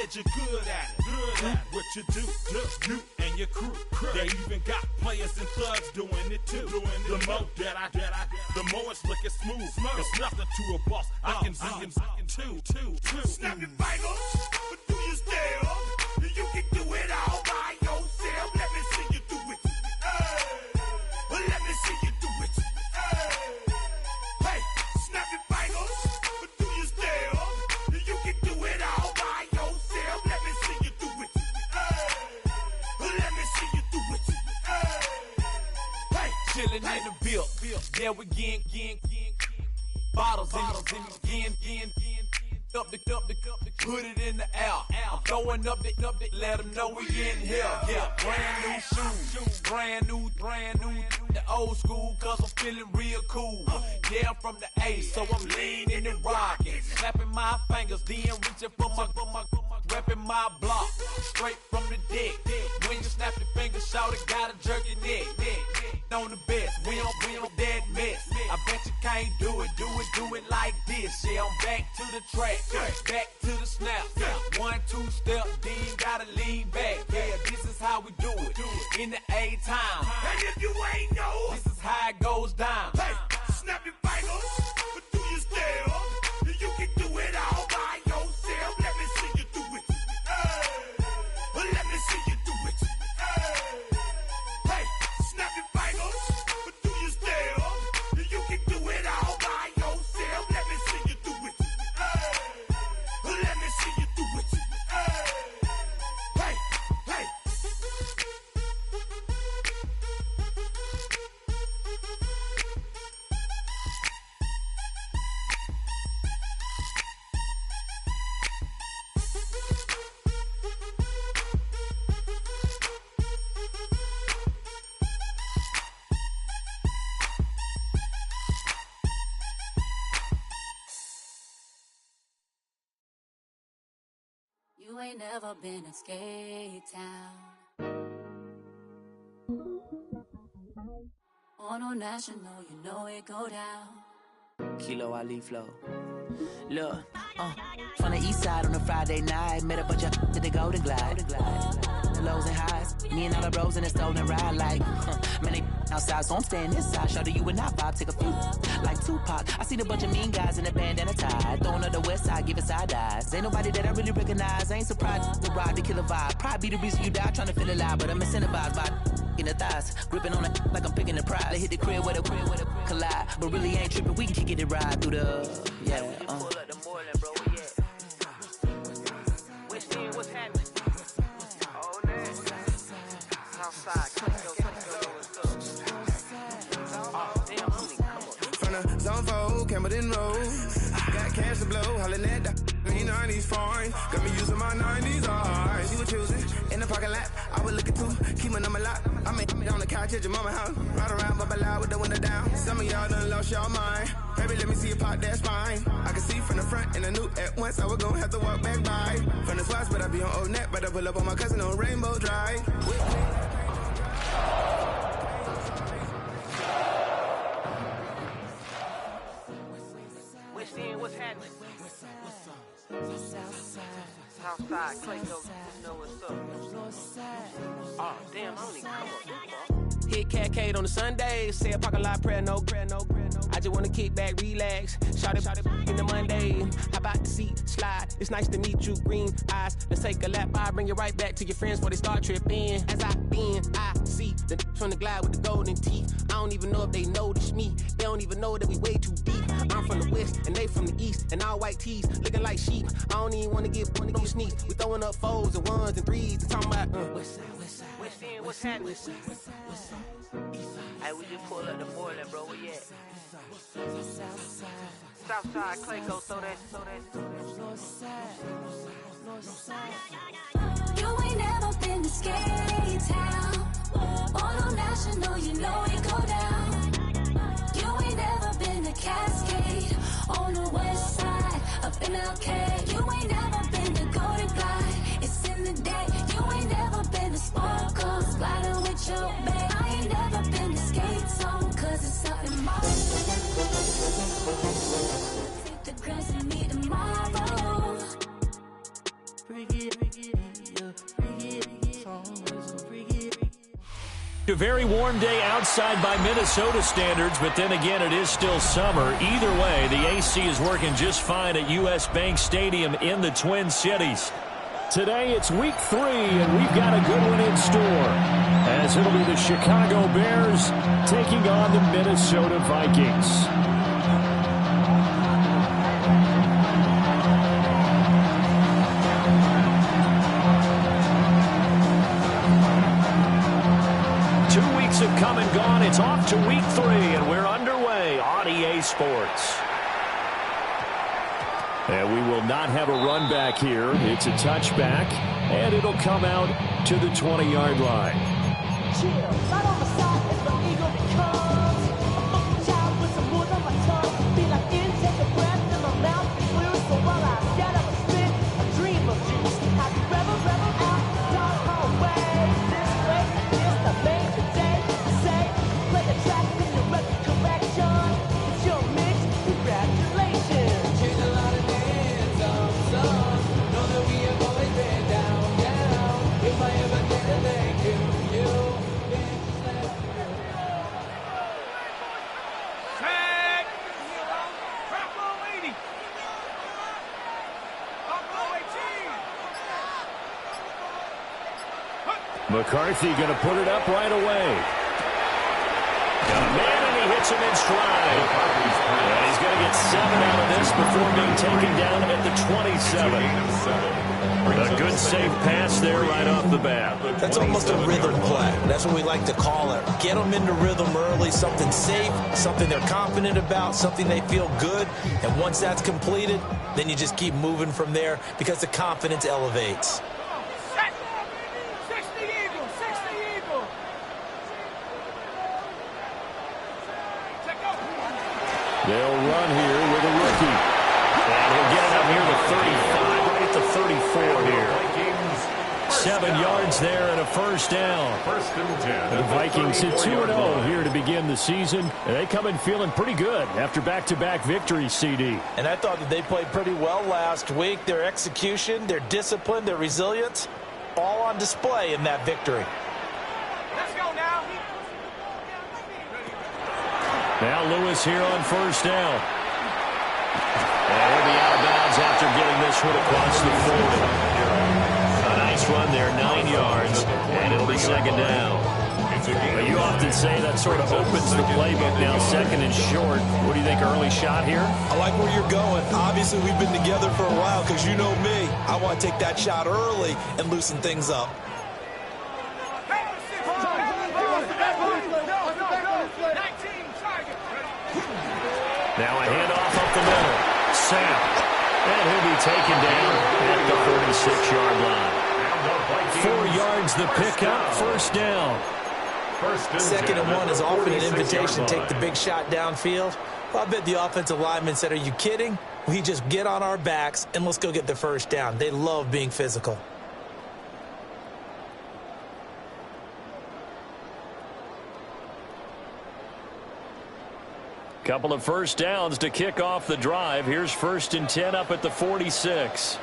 said you're good at it. Do what you do, you and your crew. They even got players and thugs doing it too. The more that I the more it's looking smooth. It's nothing to a boss. I can see him too. Snap your fingers, but do you still? You can do it all by yourself. Let me see you do it. Let me see you do it. Hey, snap your fingers, but do you still? You can do it all by yourself. Let me see you do it. Let me see you do it. Hey, chillin' in the bill. Yeah, we getting bottles in again. Up the put it in the air. I'm throwing up the, let them know we in here. Yeah, brand new shoes, brand new. The old school, cause I'm feeling real cool. Yeah, I'm from the A, so I'm leaning and rocking. Slapping my fingers, then reaching for my repping my block. Straight from the deck. When you snap your fingers, shout it, gotta jerk your neck. On the best, we don't that mess. I bet you can't do it like this. Yeah, I'm back to the track, back to the snap. 1, 2 step, then gotta lean back. Yeah, this is how we do it in the A time. and if you ain't know, This is how it goes down. hey, snap your fingers, but do you still? You can do it all by yourself. Let me see you do it. Let me see you do it. Hey, snap your fingers, but do you still? You can do it all by yourself. Let me see you do it. Let me see you do it. Hey. You ain't never been in Skate Town. On a national, you know it go down. Kilo Ali flow. Look, from the east side on a Friday night, met a bunch of to the Golden Glide. The lows and highs, me and all the bros in the stolen ride like, man, they outside, so I'm staying this side. Show you and I vibe, take a few like Tupac. I seen a bunch of mean guys in a bandana tie, throwing up the west side, giving side eyes. Ain't nobody that I really recognize. I ain't surprised to ride the killer vibe. Probably be the reason you die trying to feel alive, but I'm incentivized by in the thighs, gripping on it like I'm picking the prize. They hit the crib where the collide, but really ain't tripping. We can kick it ride through the Pull up the Moreland, bro. Where you at? West End, what's happening? Oh, man. Southside, what's up? Oh, damn, homie, come on. From the zone 4, Campbellton Road. Got cash to blow, hollin' at the lean on these foreign. Got me using my 90s eyes. She was choosing in the parking lot. I was looking too, keep my number locked. I mean, on the couch at your mama house. Ride around, bubble loud with the window down. Some of y'all done lost y'all mind. Baby, let me see you pop that spine. I can see from the front and I knew at once I was gonna have to walk back by. From the spots, but I be on Old Neck. But I pull up on my cousin on Rainbow Drive. West End, what's happening? Southside, Clayco, you know what's up. Oh, damn, homie, come on. Hit Catcade on the Sundays, say a parking lot prayer, no. I just wanna kick back, relax, shout it in the Monday. How about the seat slide? It's nice to meet you, green eyes. Let's take a lap, I bring you right back to your friends before they start tripping. As I see the from the glide with the golden teeth. I don't even know if they notice me. They don't even know that we way too deep. I'm from the west and they from the east, and all white tees looking like sheep. I don't even wanna get no sneaks. We throwing up 4s and 1s and 3s and talking about West End, what's happening? Hey, we just pull up the Moreland, bro. Where you at? Southside, Clayco, so that. You ain't never been to Skate Town. On a national, you know it go down. You ain't never been to Cascade. On the west side, up in Arcade. You ain't never been to Golden Glide. It's in the day. You ain't never been to Sparkle, sliding with your babe. I ain't never been to Skate Zone, cause it's up in my take the grass and me tomorrow. Bring it A very warm day outside by Minnesota standards, but then again, it is still summer. Either way, the AC is working just fine at U.S. Bank Stadium in the Twin Cities. Today, it's week 3, and we've got a good one in store, as it'll be the Chicago Bears taking on the Minnesota Vikings. Have come and gone. It's off to week 3, and we're underway on EA Sports. And we will not have a run back here. It's a touchback, and it'll come out to the 20-yard line. Chill, right on the side is the eagle becomes a funky child with some wood on my tongue. Be like in, take a breath, and my mouth is loose. So while I scatter a spit, a dream of juice. Happy rebel, rebel out, dark hallway. This way, this the main today. Play the track in the record correction. It's your mix, congratulations. Change a lot of names on some. Know that we have always been down, down. If I ever get to thank you, then just let me know. Tag! Bravo 80! Bravo 18! McCarthy going to put it up right away. Got a man, and he hits him in stride. And he's going to get 7 out of this before being taken down at the 27. A good safe pass there right off the bat. That's almost a rhythm play. That's what we like to call it. Get them into rhythm early, something safe, something they're confident about, something they feel good. And once that's completed, then you just keep moving from there because the confidence elevates. They'll run here with a rookie. And he'll get it up near the 35, right at the 34 here. 7 yards there and a first down. The Vikings hit 2-0 here to begin the season. And they come in feeling pretty good after back-to-back victories, CD. And I thought that they played pretty well last week. Their execution, their discipline, their resilience, all on display in that victory. Let's go now. Now Lewis here on first down. And he'll be out of bounds after getting this one across the 40. A nice run there, 9 yards, and it'll be second down. But you often say that sort of opens the playbook now, second and short. What do you think, early shot here? I like where you're going. Obviously, we've been together for a while because you know me. I want to take that shot early and loosen things up. Now a handoff up the middle. Sam. And he'll be taken down at the 46-yard line. 4 yards the pickup, first down. Second and 1 is often an invitation to take the big shot downfield. Well, I bet the offensive lineman said, are you kidding? We just get on our backs and let's go get the first down. They love being physical. Couple of first downs to kick off the drive. Here's 1st and 10 up at the 46. Here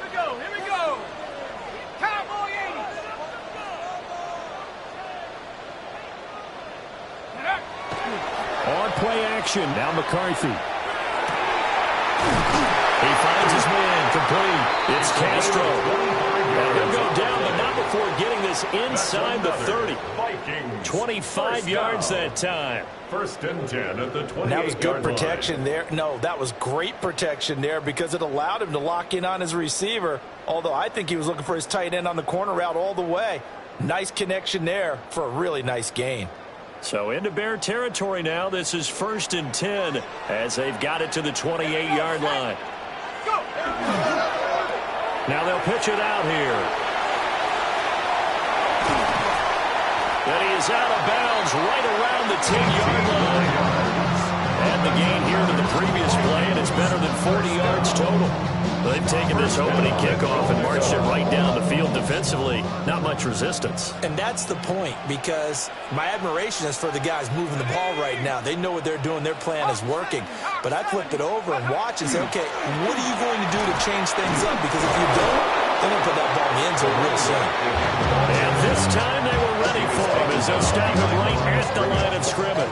we go, here we go. Cowboy 80. On play action, now McCarthy. He finds his man, complete. It's Castro. And he'll go down, but not before getting this inside the 30. 25 yards that time. 1st and 10 at the 28-yard That was good protection there. No, that was great protection there because it allowed him to lock in on his receiver, although I think he was looking for his tight end on the corner route all the way. Nice connection there for a really nice gain. So into Bear territory now. This is 1st and 10 as they've got it to the 28-yard line. Now they'll pitch it out here. And he is out of bounds right around the 10-yard line. And the gain here to the previous play, and it's better than 40 yards total. They've taken this opening kickoff and marched it right down the field defensively. Not much resistance. And that's the point, because my admiration is for the guys moving the ball right now. They know what they're doing. Their plan is working. But I flip it over and watch and say, okay, what are you going to do to change things up? Because if you don't, they're going to put that ball in the end zone real soon. And this time they were ready ready for him as they'll stack him right at the line of scrimmage.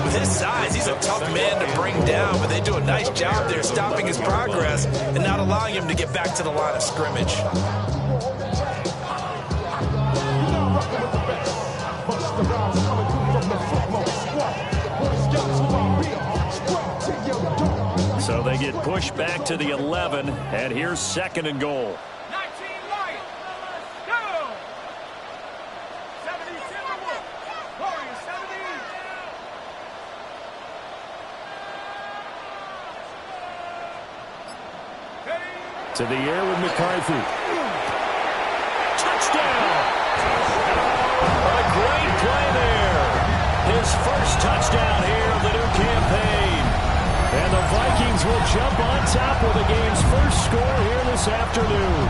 With his size, he's a tough man to bring down, but they do a nice job there stopping his progress and not allowing him to get back to the line of scrimmage. So they get pushed back to the 11, and here's 2nd and goal. 19 Lions, go! 70 Timberwolves, Warriors 70. To the air with McCarthy. Touchdown! A great play there. His first touchdown here of the new campaign. And the Vikings will jump on top with the game's first score here this afternoon.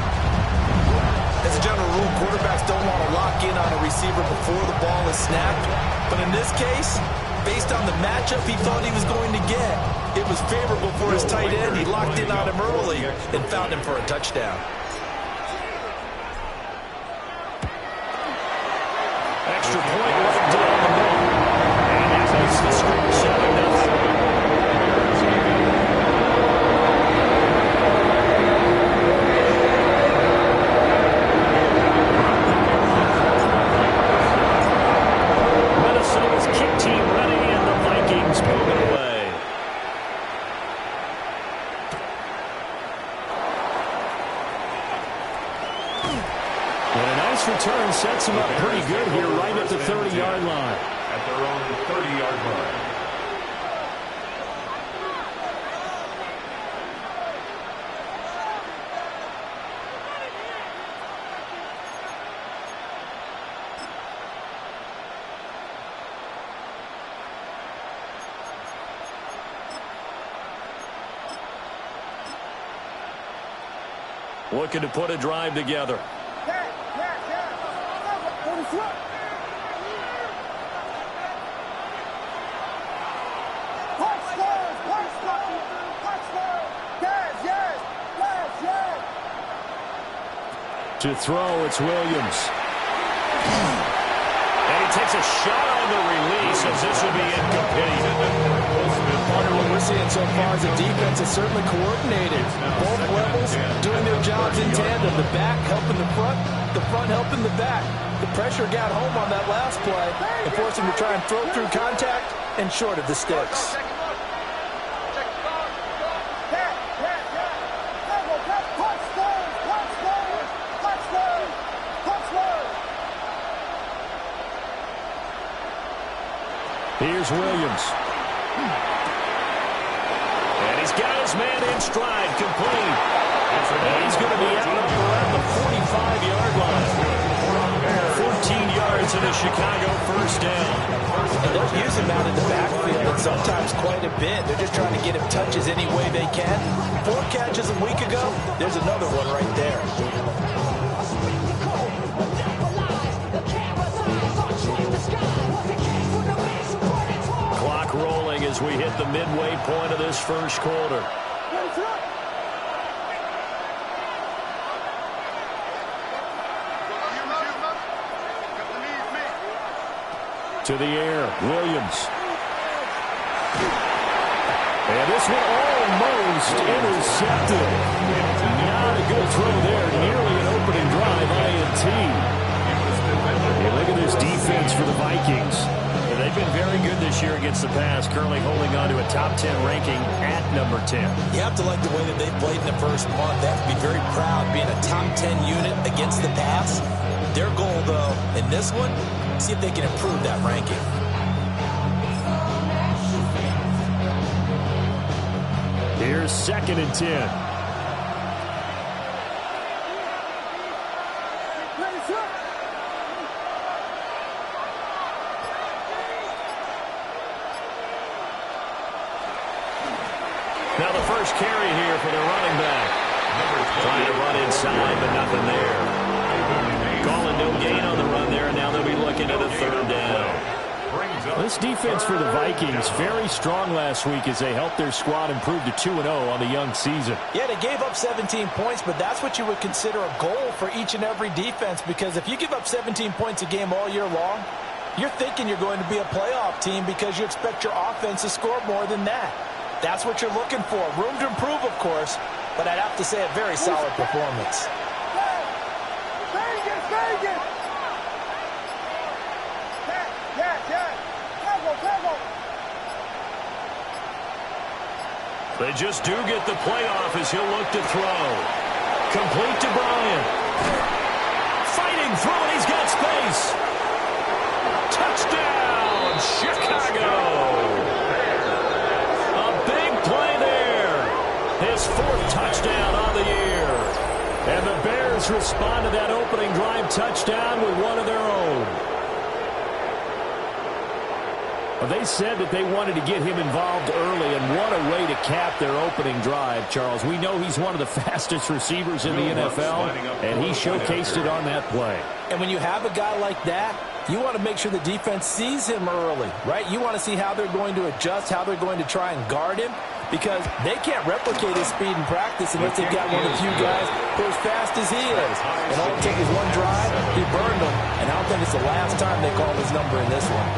As a general rule, quarterbacks don't want to lock in on a receiver before the ball is snapped. But in this case, based on the matchup he thought he was going to get, it was favorable for his tight end. He locked in on him early and found him for a touchdown. Extra point right down the middle. And that makes the score 7-0. Minnesota's kick team ready, and the Vikings moving away. And a nice return sets him up pretty good here right at the 30-yard line. At their own 30-yard line. Looking to put a drive together. To throw, it's Williams. And he takes a shot on the release as this will be incomplete. Part of what we're seeing so far is the defense is certainly coordinated. Both levels doing their jobs in tandem. The back helping the front helping the back. The pressure got home on that last play and forced him to try and throw through contact and short of the sticks. Here's Williams. And he's got his man in stride, complete. And he's going to be out around the 45-yard line. 14 yards in a Chicago first down. And they'll use him out in the backfield, and sometimes quite a bit. They're just trying to get him touches any way they can. 4 catches a week ago, there's another one right there. Clock rolling as we hit the midway point of this first quarter. To the air, Williams. And this one almost intercepted. Not a good throw there. Nearly an opening drive, INT. Hey, look at this defense for the Vikings. They've been very good this year against the pass, currently holding on to a top 10 ranking at number 10. You have to like the way that they played in the first month. They have to be very proud being a top 10 unit against the pass. Their goal, though, in this one, see if they can improve that ranking. Here's 2nd and 10. Now the first carry here for the running back. Trying to run inside, but nothing there. Calling no gain on the run there, and now they'll be looking at a 3rd down. This defense for the Vikings, very strong last week as they helped their squad improve to 2-0 on the young season. Yeah, they gave up 17 points, but that's what you would consider a goal for each and every defense, because if you give up 17 points a game all year long, you're thinking you're going to be a playoff team because you expect your offense to score more than that. That's what you're looking for. Room to improve, of course, but I'd have to say a very solid performance. They just do get the playoff as he'll look to throw. Complete to Bryant. Fighting through, and he's got space. Touchdown, Chicago. A big play there. His 4th touchdown on the year. And the Bears respond to that opening drive touchdown with one of their own. They said that they wanted to get him involved early, and what a way to cap their opening drive, Charles. We know he's one of the fastest receivers in the NFL, and he showcased it on that play. And when you have a guy like that, you want to make sure the defense sees him early, right? You want to see how they're going to adjust, how they're going to try and guard him, because they can't replicate his speed in practice unless they've got one of the few guys who are as fast as he is. And all it took is one drive, he burned them, and I don't think it's the last time they call his number in this one.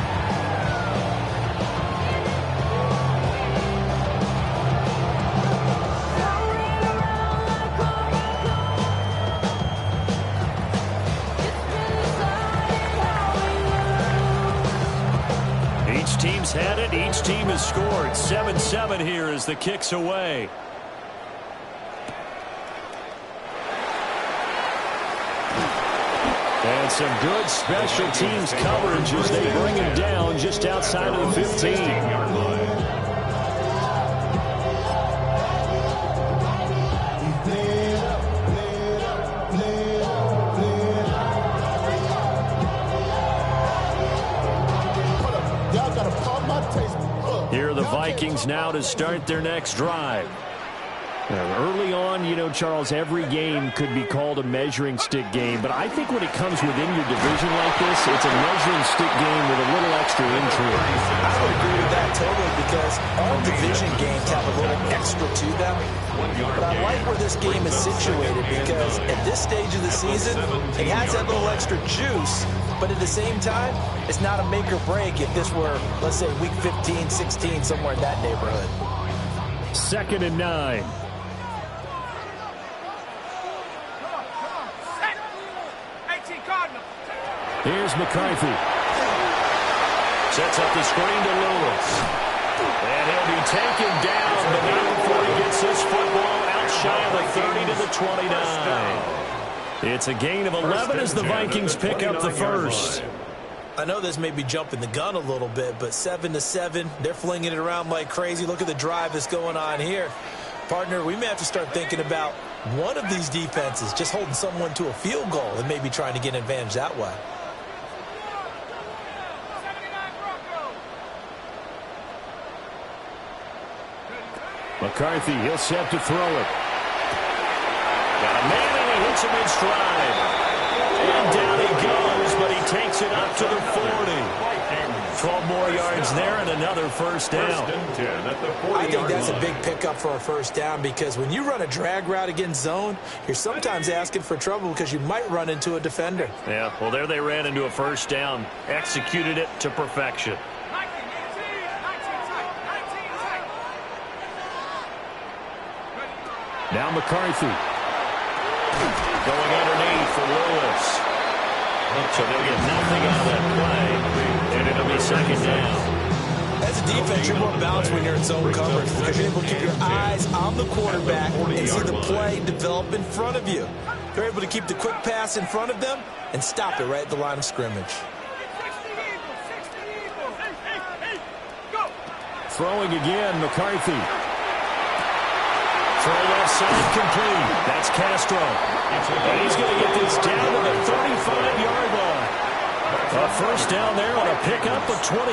Each team's had it. Each team has scored. 7-7 here as the kick's away. And some good special teams coverage as they bring him down just outside of the 15. Here are the Vikings now to start their next drive. Now, early on, you know, Charles, every game could be called a measuring stick game, but I think when it comes within your division like this, it's a measuring stick game with a little extra intrigue. I would agree with that totally, because all division games have a little extra to them. But I like where this game is situated, because at this stage of the season, it has that little extra juice, but at the same time, it's not a make or break if this were, let's say, week 15, 16, somewhere in that neighborhood. 2nd and 9. Here's McCarthy. Sets up the screen to Lewis. And he'll be taken down, but not before he gets this football out shy of the 30 to the 29. It's a gain of 11 as the Vikings pick up the first. I know this may be jumping the gun a little bit, but 7-7, they're flinging it around like crazy. Look at the drive that's going on here. Partner, we may have to start thinking about one of these defenses just holding someone to a field goal and maybe trying to get an advantage that way. McCarthy, he'll set to throw it. Got a man and he hits him in stride. And down he goes, but he takes it up to the 40. 12 more yards there and another first down. I think that's a big pickup for a first down, because when you run a drag route against zone, you're sometimes asking for trouble because you might run into a defender. Yeah, well, there they ran into a first down. Executed it to perfection. Now McCarthy. Going underneath for Lewis. So they'll get nothing out of that play, and it'll be 2nd down. As a defense, you're more balanced when you're in zone coverage because you're able to keep your eyes on the quarterback and see the play develop in front of you. They're able to keep the quick pass in front of them and stop it right at the line of scrimmage. Throwing again, McCarthy. Throw left side complete. That's Castro. And he's going to get this down to the 35-yard line. A first down there on a pickup of 25.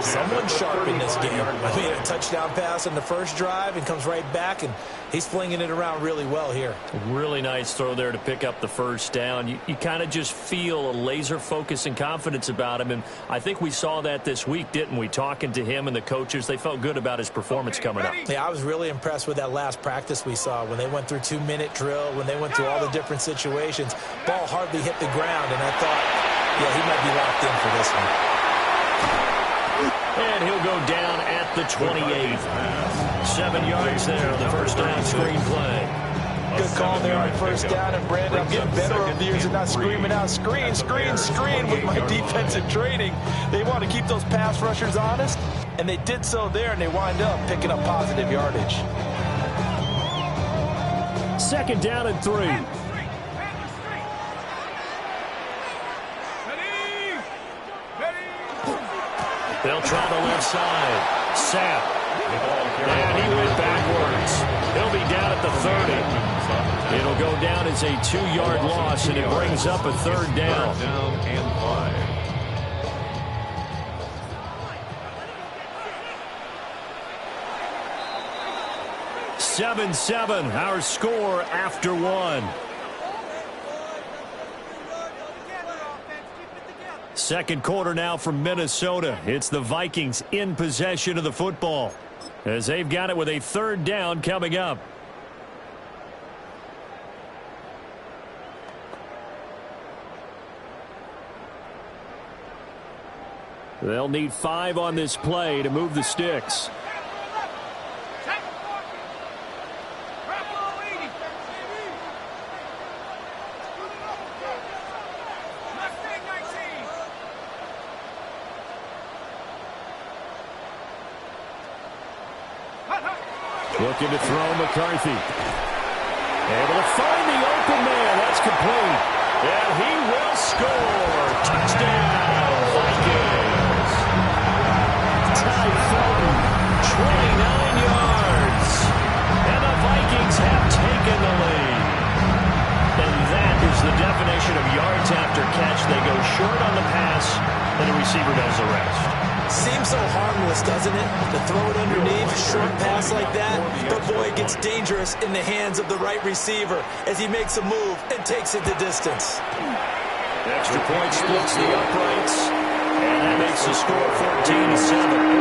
Someone sharp in this game. He had a touchdown pass on the first drive and comes right back, and he's flinging it around really well here. Really nice throw there to pick up the first down. You kind of just feel a laser focus and confidence about him, and I think we saw that this week, didn't we? Talking to him and the coaches, they felt good about his performance coming up. Yeah, I was really impressed with that last practice we saw when they went through 2-minute drill, when they went through all the different situations. Ball hardly hit the ground, and I thought, yeah, he might be locked in for this one. And he'll go down at the 28. 7 yards there on the first down screen play. Good call there on first down, and Brandon, I'm getting better over the years and not screaming out, screen, screen, screen with my defensive training. They want to keep those pass rushers honest, and they did so there, and they wind up picking up positive yardage. 2nd down and 3. They'll try the left side. Sapp. And he went backwards. He'll be down at the 30. It'll go down as a 2-yard loss, and it brings up a 3rd down. 7-7, our score after 1. Second quarter now from Minnesota. It's the Vikings in possession of the football as they've got it with a 3rd down coming up. They'll need 5 on this play to move the sticks. Looking to throw McCarthy. Able to find the open man. That's complete. And he will score. Touchdown, Vikings. Ty Fulton, 29 yards. And the Vikings have taken the lead. And that is the definition of yards after catch. They go short on the pass, and the receiver does the rest. Seems so harmless, doesn't it? To throw it underneath, short pass like that. But boy, it gets dangerous in the hands of the right receiver as he makes a move and takes it the distance. Extra point splits the uprights, and that makes the score 14-7.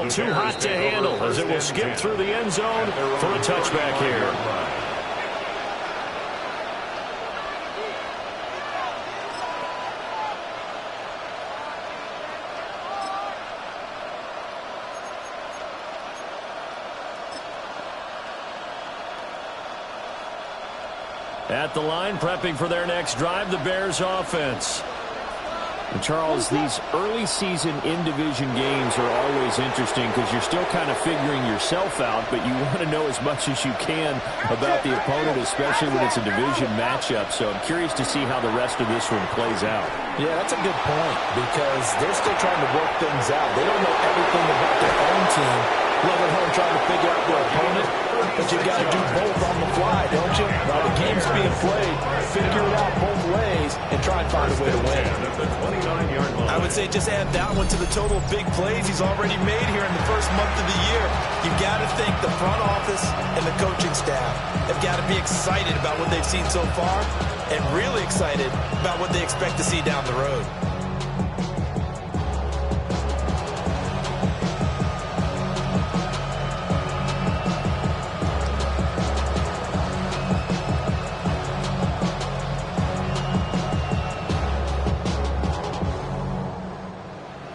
Too hot to handle as it will skip through the end zone for a touchback here. At the line, prepping for their next drive, the Bears offense. And Charles, these early season in-division games are always interesting because you're still kind of figuring yourself out, but you want to know as much as you can about the opponent, especially when it's a division matchup. So I'm curious to see how the rest of this one plays out. Yeah, that's a good point because they're still trying to work things out. They don't know everything about their own team, let alone trying to figure out their opponent. But you got to do both on the fly, don't you? While the game's being played, figure it out both ways and try and find a way to win. I would say just add that one to the total big plays he's already made here in the first month of the year. You've got to think the front office and the coaching staff have got to be excited about what they've seen so far and really excited about what they expect to see down the road.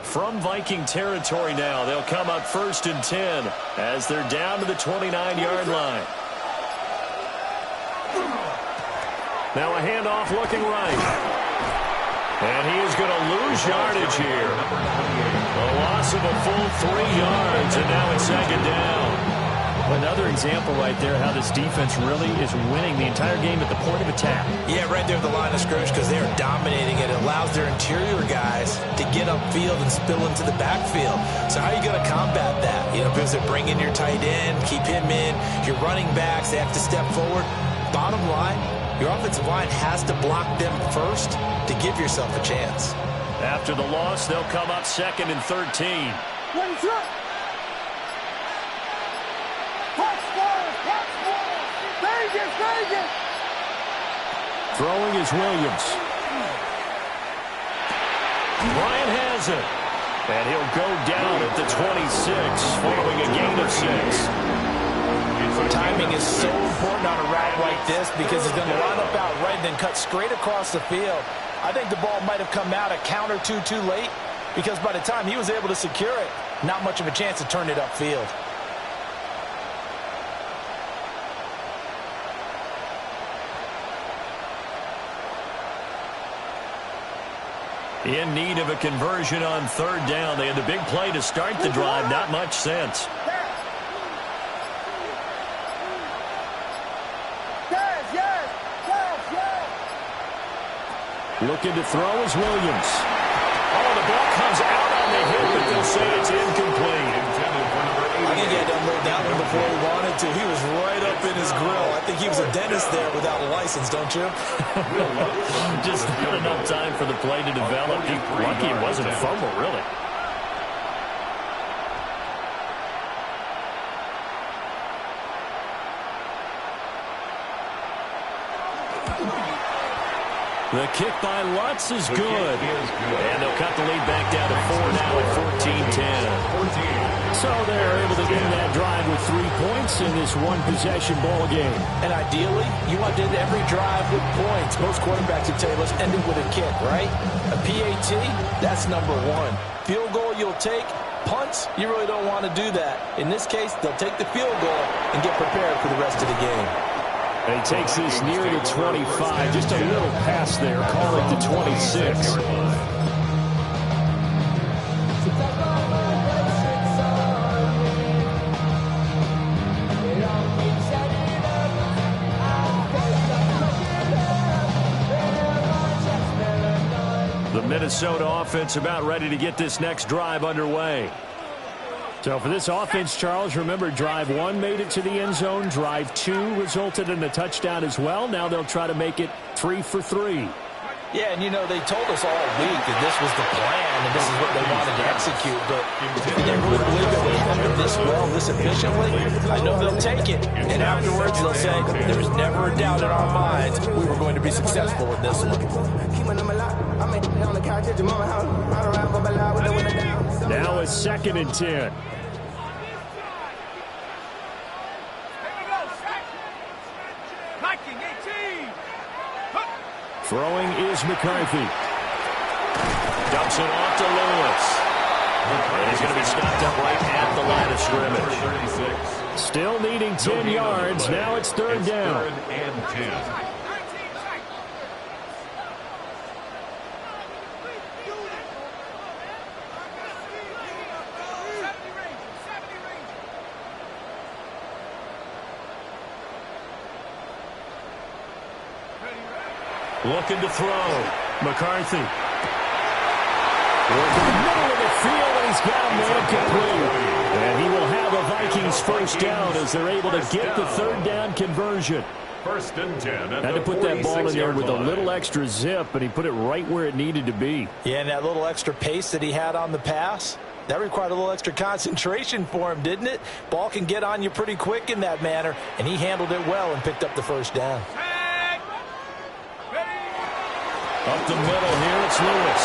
From Viking territory now, they'll come up 1st and 10 as they're down to the 29-yard line. Now a handoff looking right. And he is going to lose yardage here. A loss of a full 3 yards, and now it's 2nd down. Another example right there how this defense really is winning the entire game at the point of attack. Yeah, right there at the line of scrimmage because they are dominating it. It allows their interior guys to get upfield and spill into the backfield. So how are you going to combat that? You know, because they're bringing your tight end, keep him in. Your running backs, they have to step forward. Bottom line, your offensive line has to block them first to give yourself a chance. After the loss, they'll come up 2nd and 13. Throwing is Williams. Bryant has it. And he'll go down at the 26 following a gain of 6. Timing is so important on a route like this because he's going to line up out right and then cut straight across the field. I think the ball might have come out a count or two too late because by the time he was able to secure it, not much of a chance to turn it upfield. In need of a conversion on 3rd down. They had the big play to start the drive. Not much sense. Looking to throw is Williams. Oh, the ball comes out on the hip, but they'll say it's incomplete. I think he had to unload that one before he wanted to. He was right up in his grill. I think he was a dentist there without a license, don't you? Just not enough time for the play to develop. Lucky it wasn't a fumble, really. The kick by Lutz is good. And they'll cut the lead back down to 4 now at 14-10. So they're able to end that drive with 3 points in this one-possession ball game. And ideally, you want to end every drive with points. Most quarterbacks would tell you, let's end it with a kick, right? A PAT, that's number 1. Field goal you'll take. Punts, you really don't want to do that. In this case, they'll take the field goal and get prepared for the rest of the game. And he takes this near the 25. Just a little pass there. Call it the 26. The Minnesota offense about ready to get this next drive underway. So for this offense, Charles, remember drive 1 made it to the end zone. Drive 2 resulted in a touchdown as well. Now they'll try to make it 3 for 3. Yeah, and you know, they told us all week that this was the plan and this is what they wanted to execute. But if they really believe it would happen this well, this efficiently, I know they'll take it. And afterwards they'll say, there's never a doubt in our minds we were going to be successful in this one. Now it's 2nd and 10. Throwing is McCarthy. Dumps it off to Lewis. And he's going to be stopped up right at the line of scrimmage. Still needing 10 yards. Now it's 3rd down. 3rd and 10. Looking to throw. McCarthy. Working the middle of the field, and he's got him there complete. And he will have a Vikings first down as they're able to get the 3rd down conversion. 1st and 10. Had to put that ball in there with a little extra zip, and he put it right where it needed to be. Yeah, and that little extra pace that he had on the pass, that required a little extra concentration for him, didn't it? Ball can get on you pretty quick in that manner, and he handled it well and picked up the 1st down. Up the middle here, it's Lewis.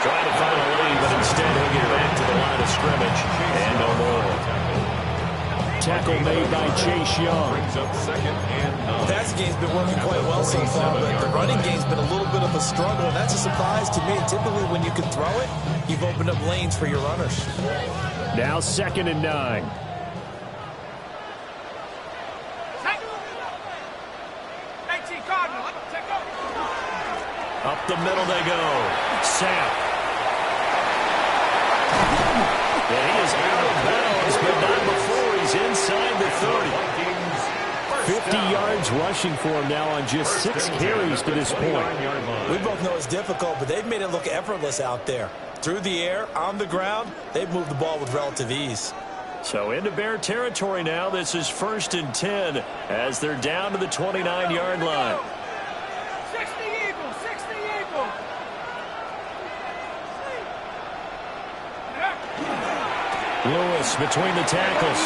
Trying to find a lead, but instead he'll get back to the line of scrimmage. And no more. Tackle made by Chase Young. Brings up 2nd and 9. Pass game's been working quite well so far, but the running game's been a little bit of a struggle, and that's a surprise to me. Typically, when you can throw it, you've opened up lanes for your runners. Now 2nd and 9. Up the middle they go. Sapp. And he is out of bounds, but not before he's inside the 50 yards rushing for him now on just 6 carries to this point. We both know it's difficult, but they've made it look effortless out there. Through the air, on the ground, they've moved the ball with relative ease. So into Bear territory now. This is 1st and 10 as they're down to the 29-yard line. 60 Eagles, 60 Eagles. Lewis between the tackles.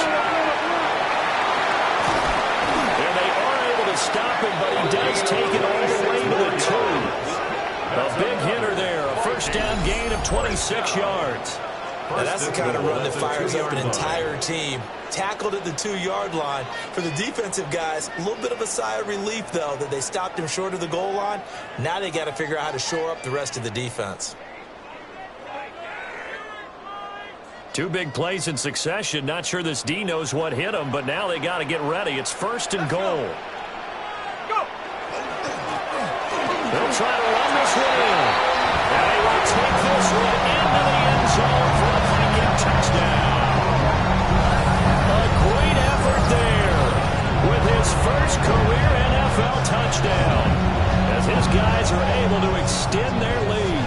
And they are able to stop him, but he does take it all the way to the 2. A big hitter there. A first down gain of 26 yards. Now that's the kind of run that fires up an entire team. Tackled at the 2-yard line. For the defensive guys, a little bit of a sigh of relief, though, that they stopped him short of the goal line. Now they got to figure out how to shore up the rest of the defense. 2 big plays in succession. Not sure this D knows what hit him, but now they got to get ready. It's 1st and goal. They'll try to run this one in. And they will take this one into the end zone for a Viking touchdown. A great effort there with his first career NFL touchdown as his guys are able to extend their lead.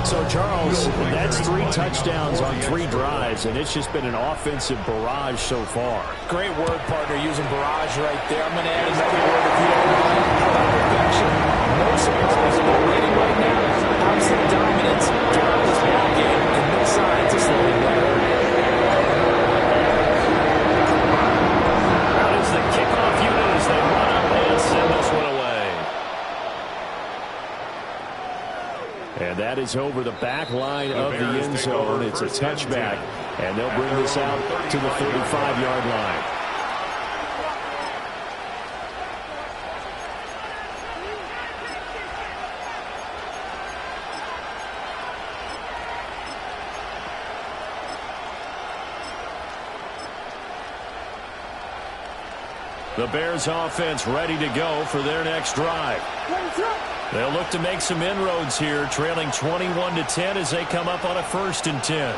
So, Charles, that's 3 touchdowns on 3 drives, and it's just been an offensive barrage so far. Great word, partner, using barrage right there. I'm going to add another word if you don't mind. How about perfection? No surprise in the rating right now. Absolute dominance throughout this ball game, and no signs of slowing down. That is the kickoff unit as they run up and send this one away. And that is over the back line of the end zone. It's a touchback, and they'll bring this out to the 35-yard line. The Bears offense ready to go for their next drive. They'll look to make some inroads here, trailing 21-10 as they come up on a 1st and 10. And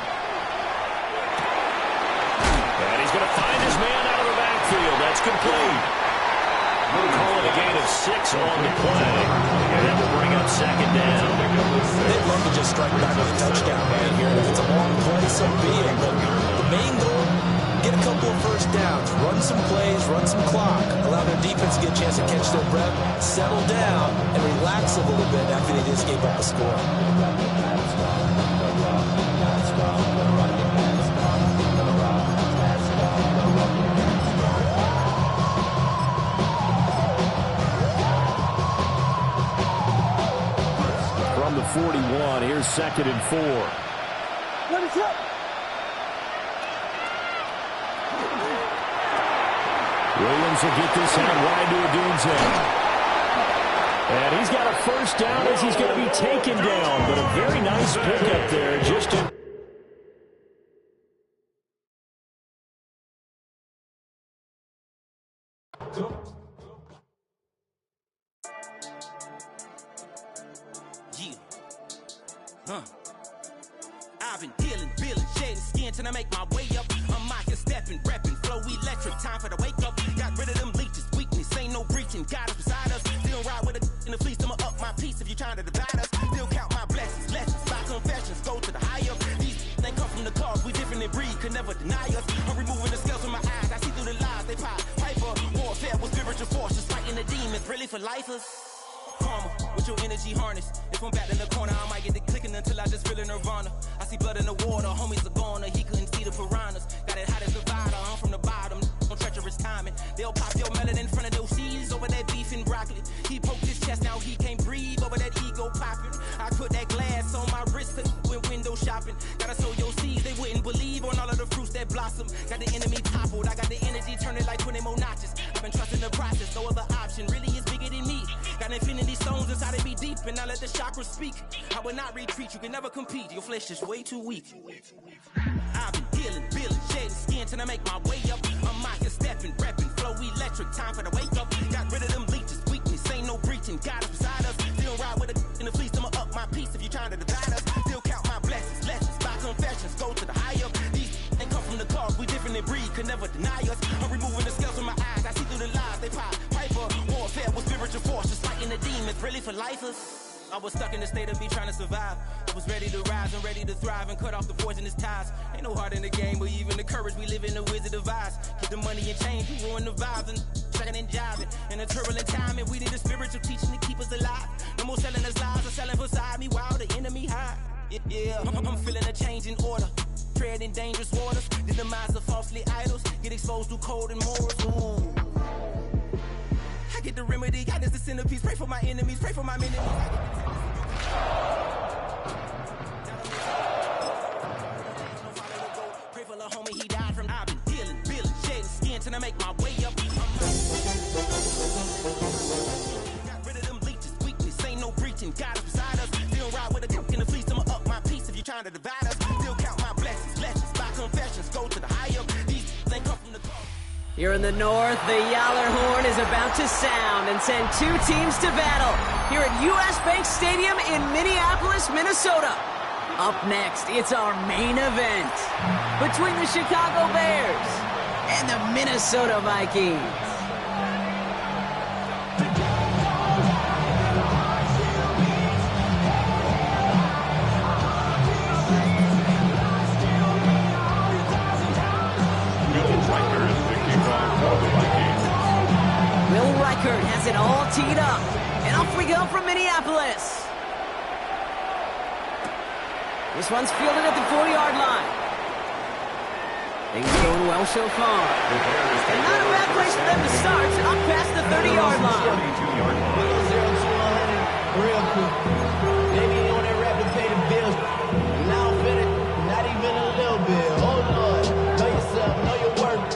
he's going to find his man out of the backfield. That's complete. We'll call it a gain of 6 on the play. And that will bring up 2nd down. They'd love to just strike back with a touchdown right here. If it's a long play, so be it. But the main goal, get a couple of first downs, run some plays, run some clock, allow their defense to get a chance to catch their breath, settle down, and relax a little bit after they just gave up a score. From the 41, here's 2nd and 4. What is up? Williams will get this out wide to Odunze. And he's got a first down as he's going to be taken down. But a very nice pickup there. Just to I've been dealing, billing, shedding skin till I make my way up. I'm out here stepping, repping, flow electric, time for the wake up. Got rid of them leeches, weakness, ain't no breaching. God is beside us, still ride with a in the fleece. I'ma up my piece if you trying to divide us. Still count my blessings, lessons, my confessions, go to the higher. These they come from the cause, we different in breed, could never deny us. I'm removing the scales from my eyes, I see through the lies they pop. Hyper warfare with spiritual force, just fighting the demons, really for lifers. Karma, with your energy harness. If I'm back in the corner, I might get the clicking until I just feel a nirvana. I see blood in the water, homies are gone, he couldn't see the piranhas. Got it hot as Nevada, I'm from the bottom, on treacherous timing. They'll pop your melon in front of those seeds over that beef and broccoli. He poked his chest, now he can't breathe over that ego popping. I put that glass on my wrist and went window shopping. Gotta sow your seeds, they wouldn't believe on all of the fruits that blossom. Got the enemy toppled, I got the energy turning like 20 more notches. I've been trusting the process, no other option really is bigger than me. Got infinity stones inside of me deep, and I let the chakras speak. I will not retreat, you can never compete, your flesh is way too weak. I've been dealing, billing, shedding skin till I make my way up. I'm out here stepping, repping, flow electric, time for the wake up. Got rid of them leeches, weakness, ain't no breaching, God is beside us. Still ride with a in the fleece, I'ma up my piece if you trying to divide us. Still count my blessings, lessons, my confessions, go to the higher. These ain't come from the cause, we different in breed, can never deny us. I'm removing the scales from my eyes. I see through the lies they pop. Piper, warfare with spiritual force, just fighting the demons, really for lifers. I was stuck in the state of me trying to survive. I was ready to rise and ready to thrive and cut off the poisonous ties. Ain't no heart in the game, but even the courage we live in the wizard of Oz. Get the money and change, we ruin the vibes and second and jiving. In a turbulent time, and we need a spiritual teaching to keep us alive. No more selling us lies or selling beside me while the enemy hide. Yeah, I'm feeling a change in order. Treading dangerous waters, the demise of falsely idols. Get exposed through code and morals. Ooh. I get the remedy, God is the centerpiece. Pray for my enemies, pray for my enemies. Pray for the homie, he died from. I've been dealing, shedding skin till I make my way up. Got rid of them leeches, weakness, ain't no breaching. God is beside us. Still ride with a cook in the fleece. I'ma up my peace if you're trying to divide us. Still count my blessings, legends, by confessions. Go to the high up. These ain't come from the top. Here in the north, the Yaller horn is about to sound and send two teams to battle here at US Bank Stadium in Minneapolis, Minnesota. Up next, it's our main event between the Chicago Bears and the Minnesota Vikings. Has it all teed up, and off we go from Minneapolis. This one's fielded at the 40-yard line. Things going well so far. And not a bad place for them to start, up past the 30-yard line. 0-100, real quick. Maybe you on that rapid pay the bills. Now I'm finished, not even a little bit. Oh Lord, know yourself, know your worth.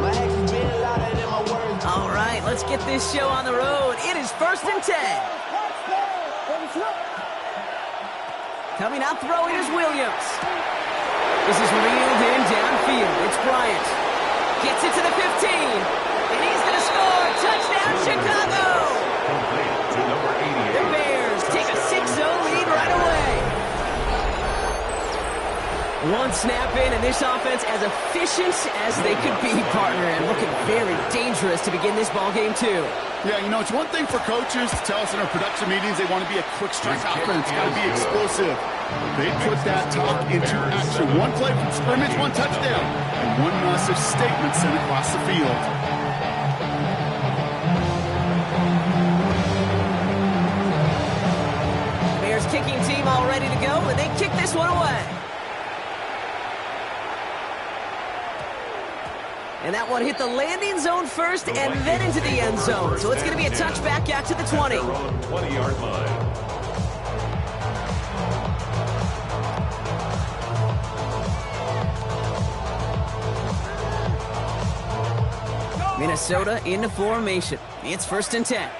My actions being louder than my words. All right, let's get this show on the road. It is 1st and 10. Coming out throwing is Williams. This is reeled in downfield. It's Bryant. Gets it to the 15. And he's going to score. Touchdown, Chicago. Complete to number 88. The Bears take a 6-0 lead right away. One snap in, and this offense as efficient as they could be, partner, and looking very dangerous to begin this ball game too. Yeah, you know, it's one thing for coaches to tell us in our production meetings they want to be a quick strike offense, got to be explosive. They put that talk into action. One play from scrimmage, one touchdown, and one massive statement sent across the field. Bears kicking team all ready to go, and they kick this one away. And that one hit the landing zone first and then into the end zone. So it's going to be a touchback out to the 20. 20-yard line. Minnesota into formation. It's 1st and 10.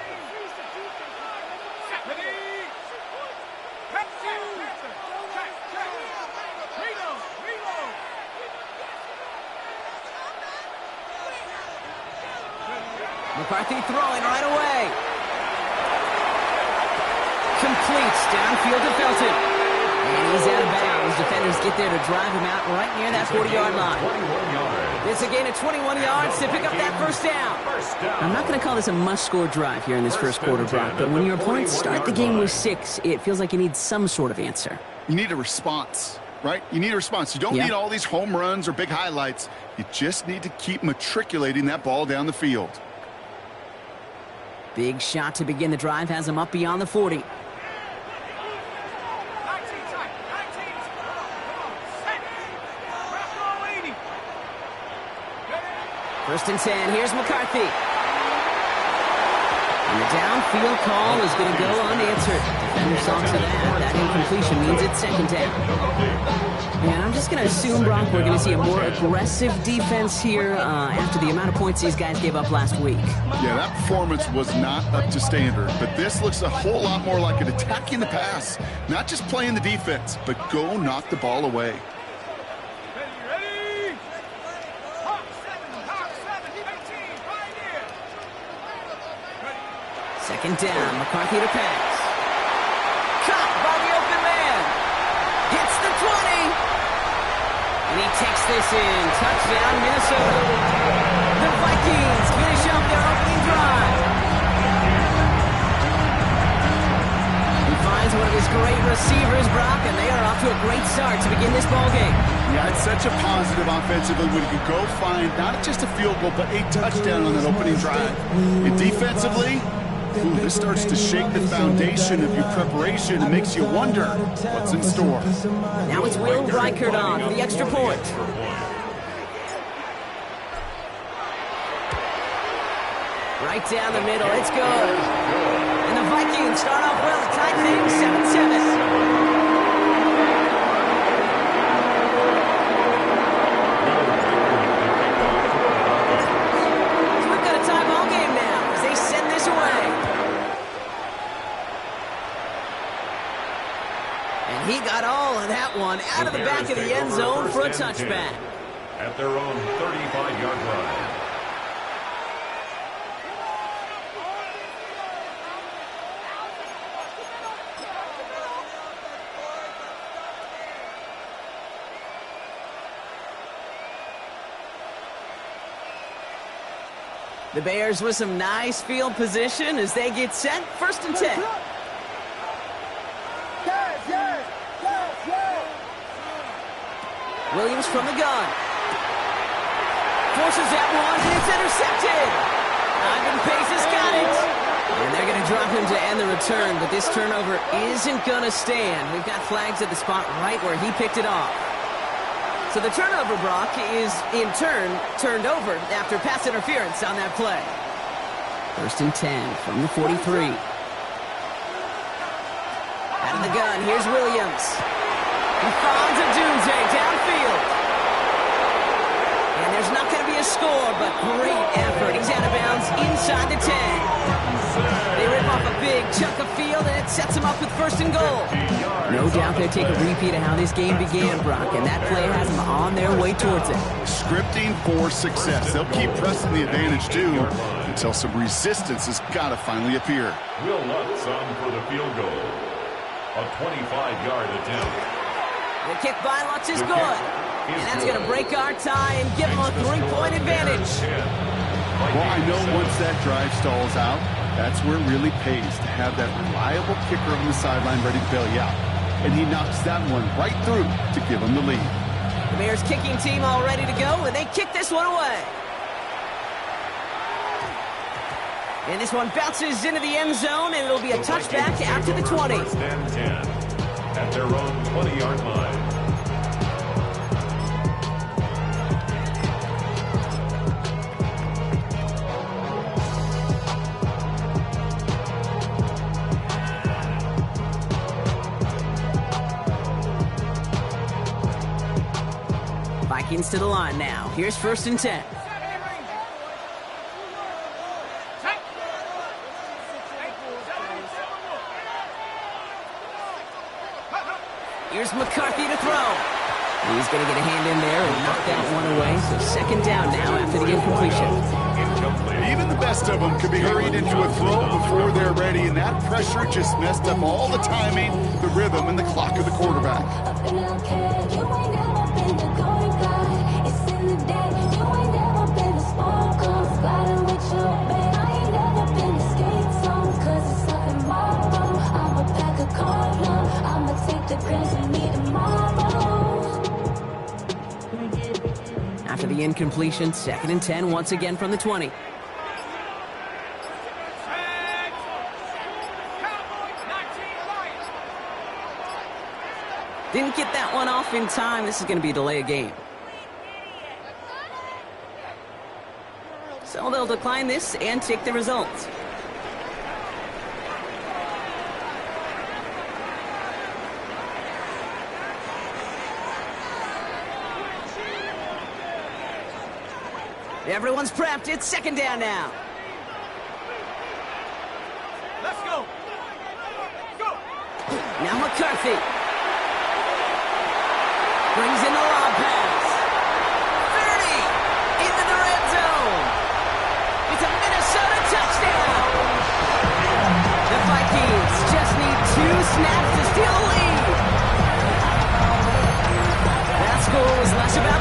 McCarthy throwing right away. Complete downfield to Felton. And he's out of bounds. Defenders get there to drive him out right near that 40-yard line. It's a gain of 21 yards to pick up that first down. I'm not going to call this a must-score drive here in this first quarter, Brock, but when your opponents start the game with 6, it feels like you need some sort of answer. You need a response, right? You need a response. You don't need all these home runs or big highlights. You just need to keep matriculating that ball down the field. Big shot to begin the drive has him up beyond the 40. First and 10, here's McCarthy. And the downfield call is going to go unanswered. Defender saw to that. That incompletion means it's 2nd down. And I'm just going to assume, Brock, we're going to see a more aggressive defense here after the amount of points these guys gave up last week. Yeah, that performance was not up to standard, but this looks a whole lot more like an attacking the pass. Not just playing the defense, but go knock the ball away. Second down, McCarthy to pass. Caught by the open man. Hits the 20. And he takes this in. Touchdown, Minnesota. The Vikings finish up their opening drive. He finds one of his great receivers, Brock, and they are off to a great start to begin this ballgame. Yeah, it's such a positive offensively when you can go find not just a field goal, but a touchdown on that opening drive. And defensively, this starts to shake the foundation of your preparation and makes you wonder what's in store. Now it's Will Reichert on for the extra point. Right down the middle, it's good. And the Vikings start off well, tie things 7-7. He got all of that one out of the back of the end zone for a touchback. At their own 35-yard line. The Bears with some nice field position as they get set. 1st and 10. Williams from the gun. Forces that one, and it's intercepted. Ivan Pace has got it. And they're going to drop him to end the return, but this turnover isn't going to stand. We've got flags at the spot right where he picked it off. So the turnover, Brock, is in turn turned over after pass interference on that play. 1st and 10 from the 43. Out of the gun, here's Williams. He finds a doomsday downfield. And there's not going to be a score, but great effort. He's out of bounds inside the 10. They rip off a big chunk of field, and it sets them up with 1st and goal. No doubt they take a repeat of how this game began, Brock, and that play has them on their way towards it. Scripting for success. They'll keep pressing the advantage, too, until some resistance has got to finally appear. Will Lutz on for the field goal. A 25-yard attempt. The kick by Lutz is good. And that's going to break our tie and give them a 3-point advantage. Well, I know once that drive stalls out, that's where it really pays to have that reliable kicker on the sideline ready to bail you out. And he knocks that one right through to give them the lead. The Bears kicking team all ready to go, and they kick this one away. And this one bounces into the end zone, and it'll be a touchback out to the 20. 1st and 10 at their own 20-yard line. Vikings to the line now. Here's 1st and 10. Here's McCarthy to throw. He's going to get a hand in there and knock that one away. So 2nd down now after the incompletion. Even the best of them could be hurried into a throw before they're ready, and that pressure just messed up all the timing, the rhythm, and the clock of the quarterback. After the incompletion, 2nd and 10 once again from the 20. Didn't get that one off in time. This is going to be a delay of game. So they'll decline this and take the results. Everyone's prepped. It's 2nd down now. Let's go. Go. Now McCarthy. Brings in the lob pass. 30. Into the red zone. It's a Minnesota touchdown. The Vikings just need 2 snaps to steal the lead. That score was less about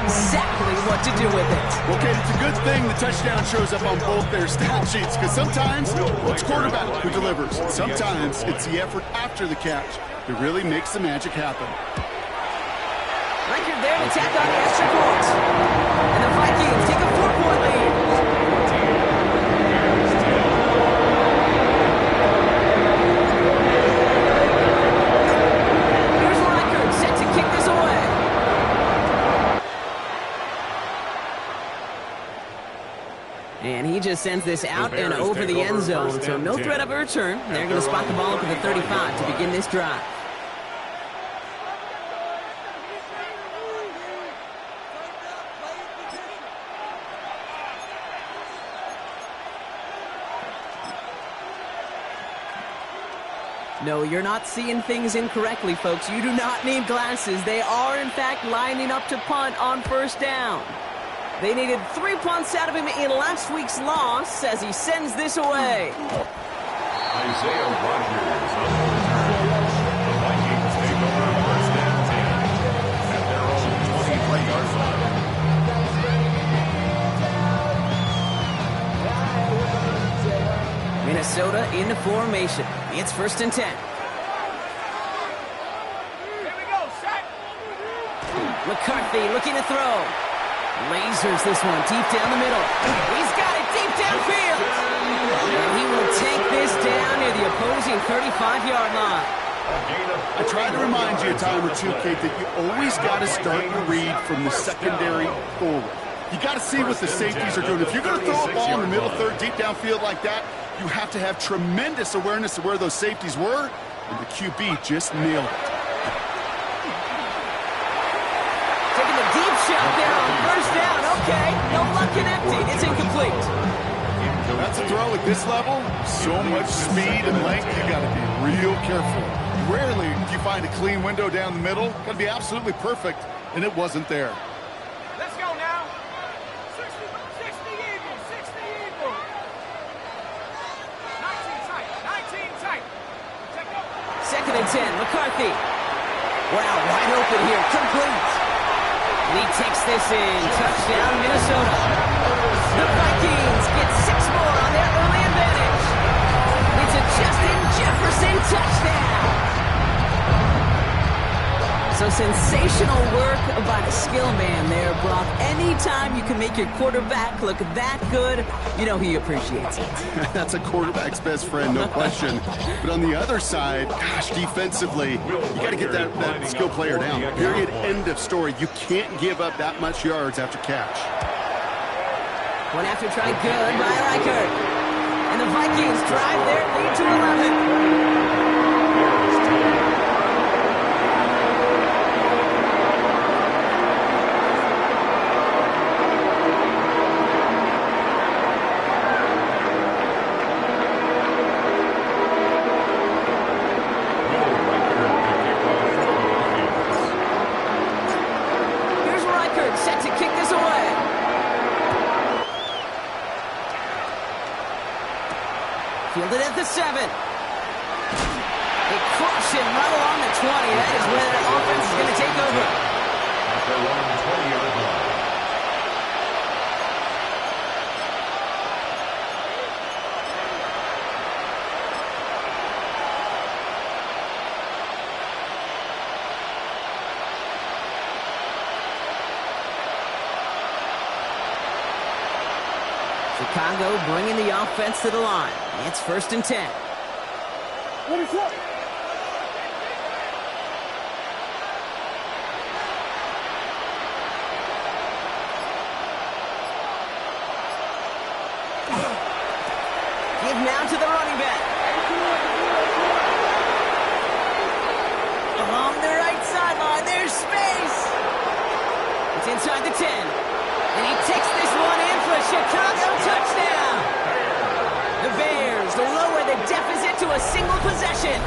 exactly what to do with it. Okay, it's a good thing the touchdown shows up on both their stat sheets, because sometimes it's quarterback who delivers. Sometimes it's the effort after the catch that really makes the magic happen. Record there to tack on the extra point. And the Vikings take a 4-point lead. Here's Reichert set to kick this away. And he just sends this out and over the end zone, so no threat of a return. They're going to spot the ball up at the 35 to begin this drive. No, you're not seeing things incorrectly, folks. You do not need glasses. They are, in fact, lining up to punt on first down. They needed 3 punts out of him in last week's loss as he sends this away. Isaiah Rodgers on the return. The Vikings take over first and 10 at their own 23-yard line. Minnesota in formation. It's first and 10. Here we go, set. McCarthy looking to throw. Lasers this one deep down the middle. He's got it deep downfield. And he will take this down near the opposing 35-yard line. I try to remind you a time or two, Kate, that you always got to start your read from the secondary forward. You got to see what the safeties are doing. If you're going to throw a ball in the middle third, deep downfield like that, you have to have tremendous awareness of where those safeties were, and the QB just nailed it. Taking the deep shot there on first down. Okay, no luck connecting. It's incomplete. That's a throw at this level. So much speed and length, you got to be real careful. Rarely do you find a clean window down the middle. Got to be absolutely perfect, and it wasn't there. Let's go now. 60 Eagles, 60 Eagles. 19 tight, 19 tight. Check up. Second and 10, McCarthy. Wow, wide open here, complete. And he takes this in, touchdown Minnesota. The Vikings get 6 more on their early advantage. It's a Justin Jefferson touchdown. So sensational work by the skill man there, Brock. Anytime you can make your quarterback look that good, you know he appreciates it. That's a quarterback's best friend, no question. But on the other side, gosh, defensively, you got to get that skill player down. Period, end of story. You can't give up that much yards after catch. One after try good by Reichert. And the Vikings drive their lead to 11. Fielded at the 7. They crush him right along the 20. That is where the offense is going to take over. At their own 20-yard line. Chicago bringing the offense to the line. It's first and 10. What is up? Give now to the running back. Along the right sideline, there's space. It's inside the 10. And he takes this one in for a Chicago touchdown. The Bears lower the deficit to a single possession.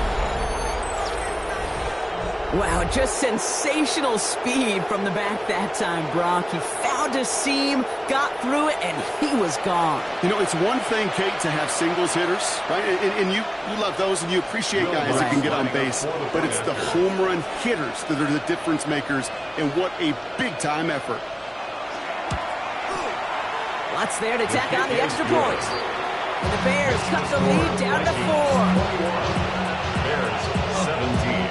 Wow, just sensational speed from the back that time, Brock. He found found a seam, got through it, and he was gone. You know, it's one thing, Kate, to have singles hitters, right? And you love those, and you appreciate guys that can get on base. But it's the home run hitters that are the difference makers, and what a big-time effort. Watts there to tack on the extra point. And the Bears cut the lead down to 4. Bears 17.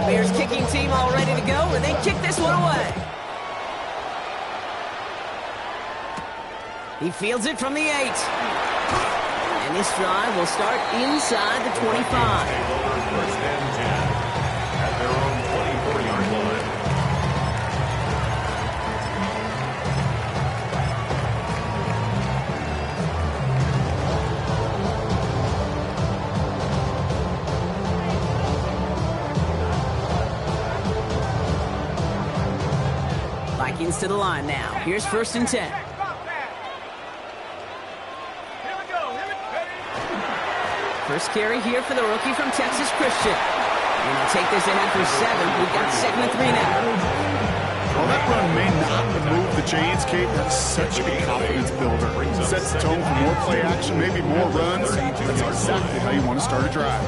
Bears kicking team all ready to go, and they kick this one away. He fields it from the 8. And this drive will start inside the 25. First and 10 at their own 24-yard line. Vikings to the line now. Here's 1st and 10. First carry here for the rookie from Texas Christian. And he'll take this ahead for 7. We've got 2nd and 3 now. Well, that run may not move the chains, Kate. That's such a confidence builder. Sets the tone for more play action, maybe more runs. That's exactly how you want to start a drive.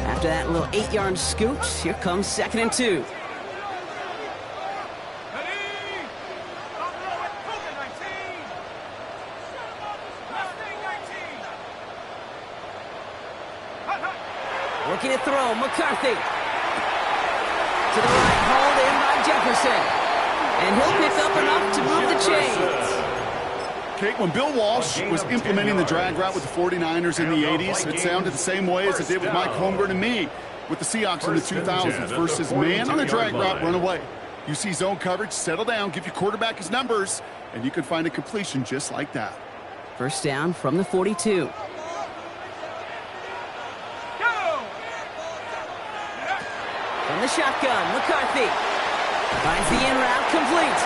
After that little 8-yard scoot, here comes 2nd and 2. Looking to throw, McCarthy. To the right, hauled in by Jefferson. And he'll pick up enough to move the chains. Kate, when Bill Walsh was implementing the drag route with the 49ers in the 80s, it sounded the same way as it did with Mike Holmgren and me with the Seahawks in the 2000s versus man on a drag route, run away. You see zone coverage, settle down, give your quarterback his numbers, and you can find a completion just like that. First down from the 42. From the shotgun, McCarthy finds the in route complete.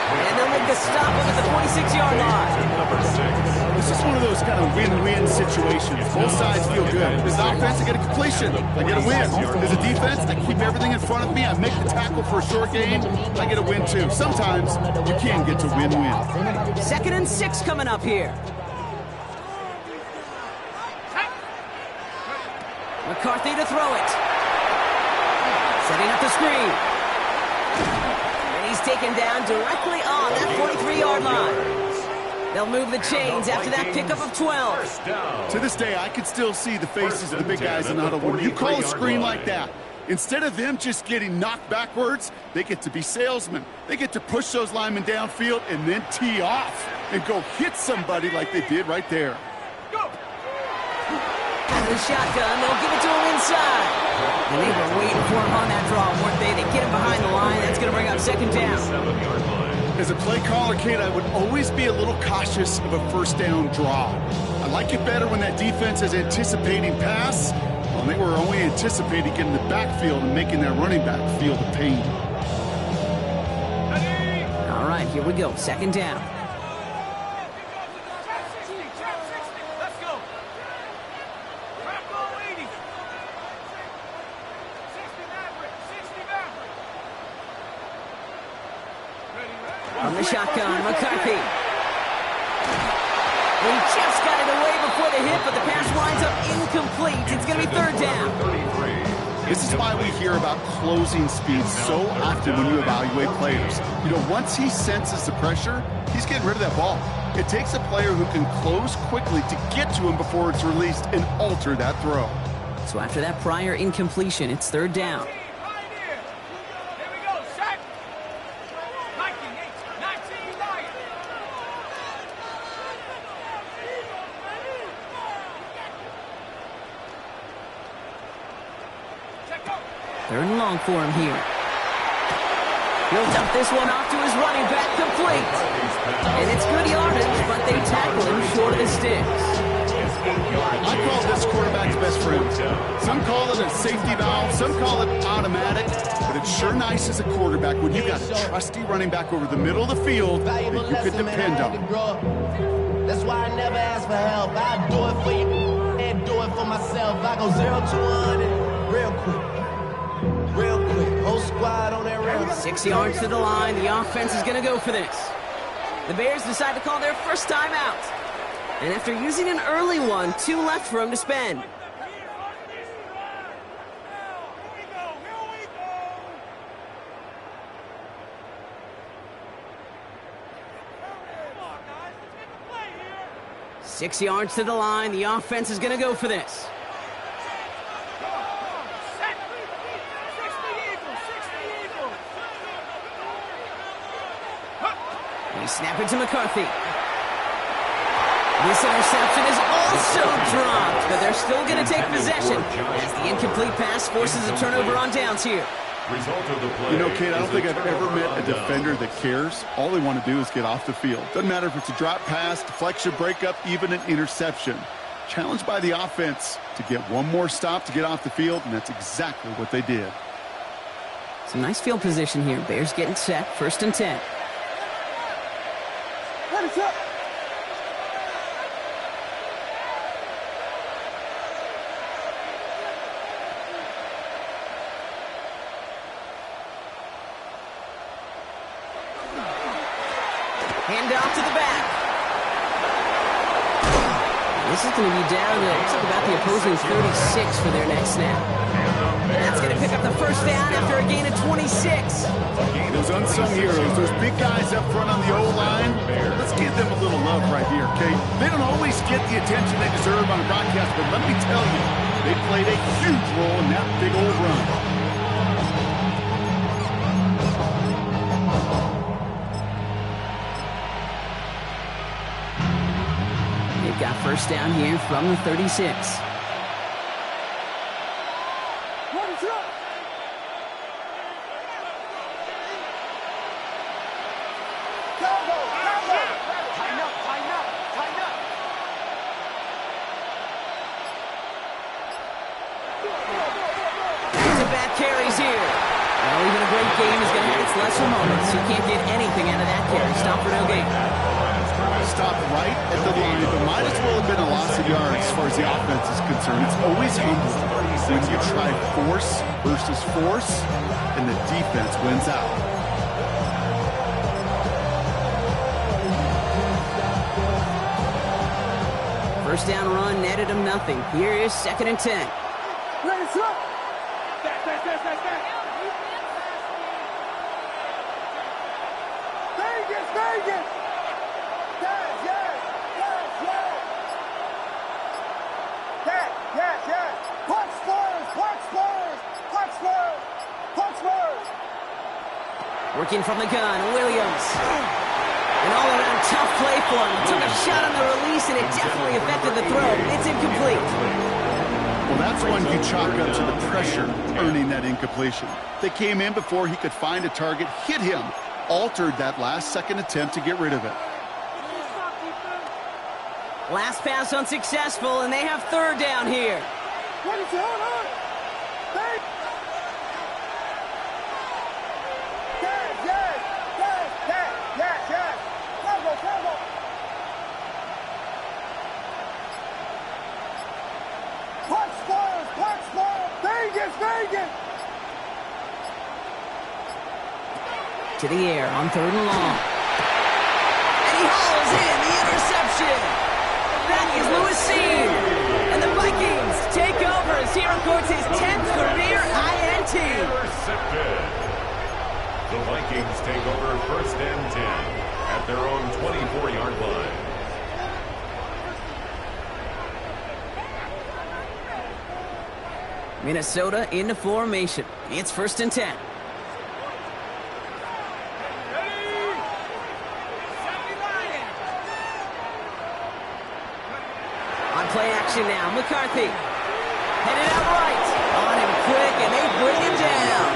And they'll make the stop up at the 46-yard line. This is one of those kind of win-win situations. Both sides feel good. As an offense, I get a completion. I get a win. As a defense, I keep everything in front of me. I make the tackle for a short gain. I get a win, too. Sometimes you can get to win-win. 2nd and 6 coming up here. McCarthy to throw it. Setting up the screen. And he's taken down directly on that 43-yard line. They'll move the chains after that pickup of 12. To this day, I can still see the faces of the big guys in the huddle. When you call a screen like that, instead of them just getting knocked backwards, they get to be salesmen. They get to push those linemen downfield and then tee off and go hit somebody like they did right there. The shotgun, they'll give it to him inside. And they were waiting for him on that draw, weren't they? They get him behind the line. That's going to bring up 2nd down. As a play caller, Kate, I would always be a little cautious of a first down draw. I like it better when that defense is anticipating pass. Well, they were only anticipating getting the backfield and making that running back feel the pain. All right, here we go. 2nd down. From the shotgun, McCarthy. He just got it away before the hit, but the pass winds up incomplete. It's going to be 3rd down. This is why we hear about closing speed so often when you evaluate players. You know, once he senses the pressure, he's getting rid of that ball. It takes a player who can close quickly to get to him before it's released and alter that throw. So after that prior incompletion, it's 3rd down. Third and long for him here. He'll dump this one off to his running back, complete. And it's good yardage, but they tackle him short of the sticks. I call this quarterback's best friend. Some call it a safety valve, some call it automatic, but it's sure nice as a quarterback when you got a trusty running back over the middle of the field that you could depend on. That's why I never ask for help. I do it for you and do it for myself. I go 0 to 100 real quick. Real quick. Whole squad on that round. 6 yards to the line. The offense is going to go for this. The Bears decide to call their first time out. And after using an early one, 2 left for him to spend. Six yards to the line. The offense is going to go for this. They snap it to McCarthy. This interception is also dropped, but they're still going to take possession as the incomplete pass forces a turnover on downs here. You know, Kate, I don't think I've ever met a defender that cares. All they want to do is get off the field. Doesn't matter if it's a drop pass, deflection, breakup, even an interception. Challenged by the offense to get one more stop to get off the field, and that's exactly what they did. Some nice field position here. Bears getting set, 1st and 10. Hand off to the back. This is going to be down to about the opposing 36 for their next snap. And that's going to pick up the first down after a gain of 26. Those unsung heroes, those big guys up front on the O-line, let's give them a little love right here, okay? They don't always get the attention they deserve on a broadcast, but let me tell you, they played a huge role in that big old run. Got first down here from the 36. Back-to-back carries here. Well, even a great game is going to have its lesser moments. You can't get anything out of that carry. Stop for no gain. Stopped right at the line, but might as well have been a loss of yards as far as the offense is concerned. It's always humbling when you try force versus force, and the defense wins out. First down run netted him nothing. Here is 2nd and 10. Vegas! Yes. Punch first. Working from the gun, Williams. An all-around tough play for him. Took a shot on the release, and it definitely affected the throw. It's incomplete. Well, that's one you chalk up to the pressure earning that incompletion. They came in before he could find a target, hit him, altered that last-second attempt to get rid of it. Last pass unsuccessful, and they have 3rd down here. What is going on? Hey! Yes. Combo. Punch first. Vegas. To the air on 3rd and long. And he hauls in the interception. That is Lewis Seed. And the Vikings take over as he records his 10th career INT. Intercepted. The Vikings take over 1st and 10 at their own 24-yard line. Minnesota into formation. It's 1st and 10. Play action now. McCarthy headed out right. On him quick, and they bring him down.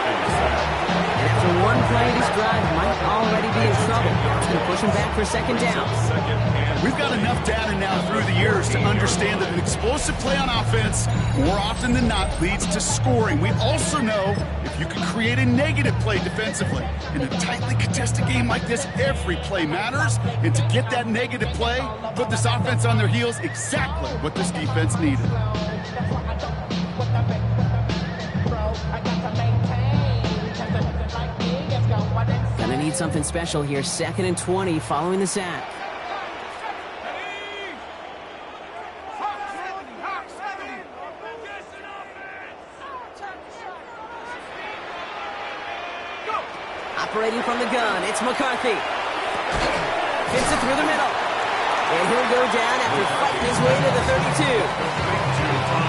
And after After one play, this drive might already be in trouble. It's going to push him back for second down. We've got enough data now through the years to understand that an explosive play on offense more often than not leads to scoring. We also know if you can create a negative play defensively. In a tightly contested game like this, every play matters. And to get that negative play, put this offense on their heels, exactly what this defense needed. Gonna need something special here. 2nd and 20 following the sack. Operating from the gun, it's McCarthy. Fits it through the middle. And he'll go down after fighting his way to the 32.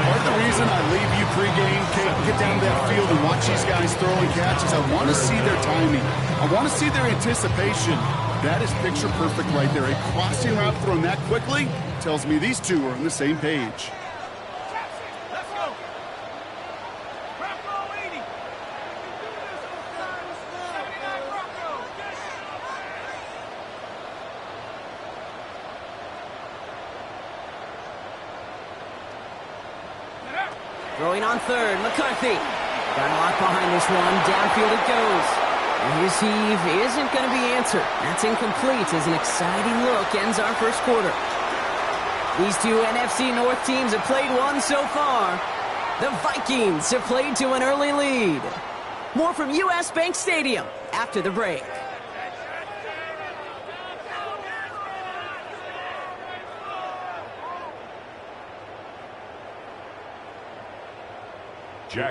Part of the reason I leave you pregame, get down to that field and watch these guys throw and catch is I want to see their timing. I want to see their anticipation. That is picture perfect right there. A crossing route thrown that quickly tells me these two are on the same page. Throwing on 3rd, McCarthy. Got a lot behind this one. Downfield it goes. And his heave isn't going to be answered. That's incomplete as an exciting look ends our first quarter. These two NFC North teams have played one so far. The Vikings have played to an early lead. More from US Bank Stadium after the break.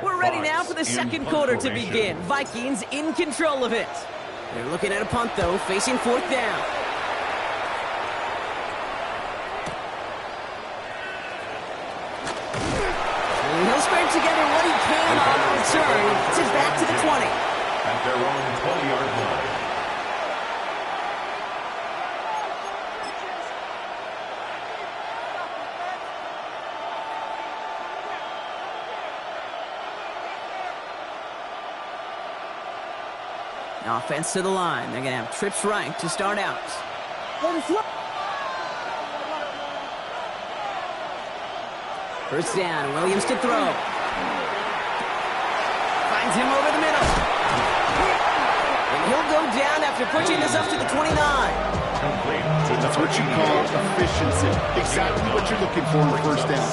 We're ready now for the second quarter to begin. Vikings in control of it. They're looking at a punt, though, facing 4th down. And he'll scrape together what he can on the return. It's it back to the 20. At their own 20-yard line. Offense to the line. They're going to have trips right to start out. First down. Williams to throw. Finds him over the middle. And he'll go down after pushing this up to the 29. That's what you call efficiency. Exactly what you're looking for in the first down.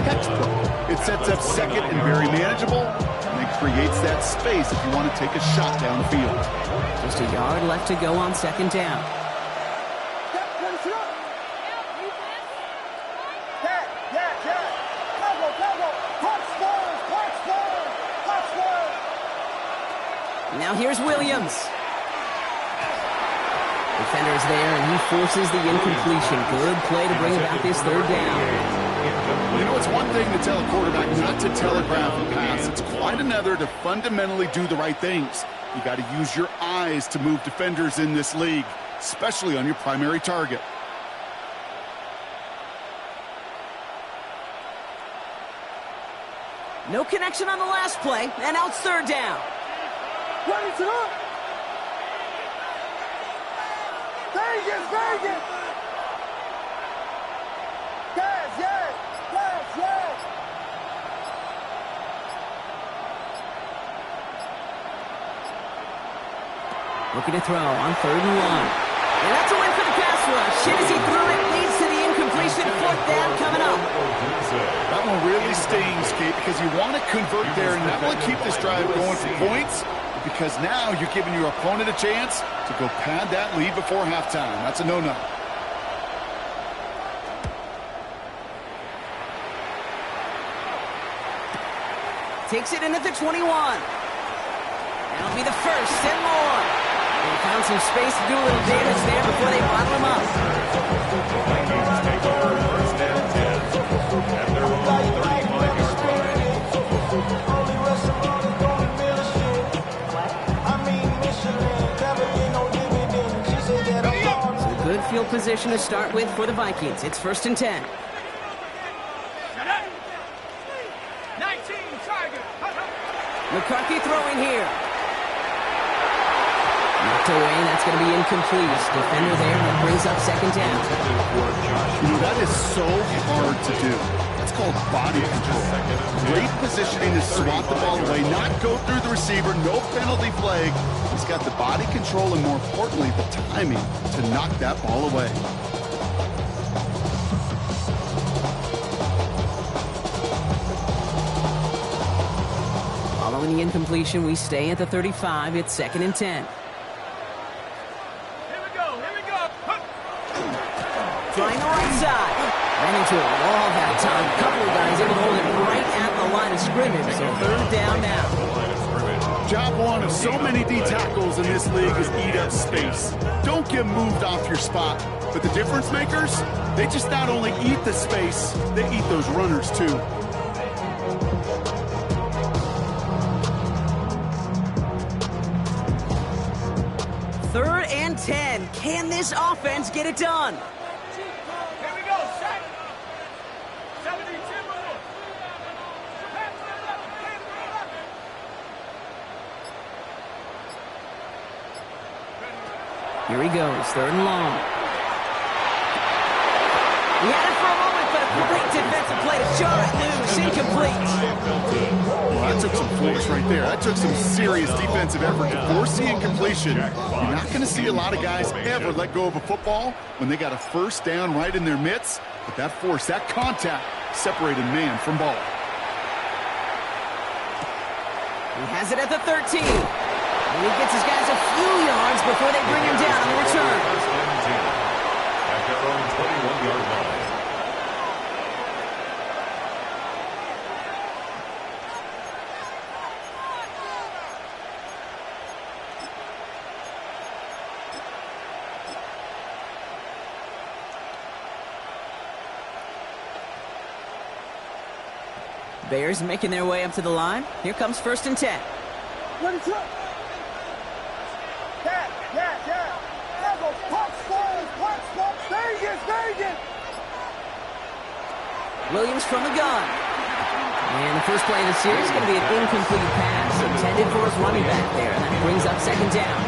Textbook. It sets up second and very manageable. Creates that space if you want to take a shot down the field. Just a yard left to go on 2nd down. Now here's Williams. Defender's there, and he forces the incompletion. Good play to bring about this 3rd down. You know, it's one thing to tell a quarterback not to telegraph a pass. It's quite another to fundamentally do the right things. You got to use your eyes to move defenders in this league, especially on your primary target. No connection on the last play, and now it's 3rd down. Vegas! Yes! Looking to throw on 3rd and 1. And that's a win for the pass rush. Shit as he threw it leads to the incompletion. 4th down coming up. That one really stings, Kate, because you want to convert there and not only keep this drive going for points, because now you're giving your opponent a chance to go pad that lead before halftime. That's a no-no. Takes it in at the 21. That'll be the first and more. They found some space to do a little damage there before they bottle him up. Vikings take over 1st and 10 at their own 35-yard line. So good field position to start with for the Vikings. It's 1st and 10. McCarthy throwing here. Tucked away, and that's going to be incomplete. Defender there, and that brings up second down. You know, that is so hard to do. That's called body control. Great positioning to swat the ball away, not go through the receiver, no penalty flag. He's got the body control and, more importantly, the timing to knock that ball away. Following the incompletion, we stay at the 35. It's 2nd and 10. Trying the right side. Ran into a wall that time. A couple of guys able to hold it right at the line of scrimmage. So 3rd down now. Job one of so many D tackles in this league is eat up space. Don't get moved off your spot. But the difference makers, they just not only eat the space, they eat those runners too. Third and 10. Can this offense get it done? Here he goes, 3rd and long. He had it for a moment, but a great defensive play to jar it loose. Incomplete. Well, that took some force right there. That took some serious defensive effort to force the incompletion. You're not going to see a lot of guys ever let go of a football when they got a 1st down right in their midst. But that force, that contact, separated man from ball. He has it at the 13. And he gets his guys a few yards before they bring him down on the return. At their own 21-yard line. Bears making their way up to the line. Here comes 1st and 10. Williams from the gun. And the first play of the series is going to be an incomplete pass intended for his running back there. And that brings up 2nd down.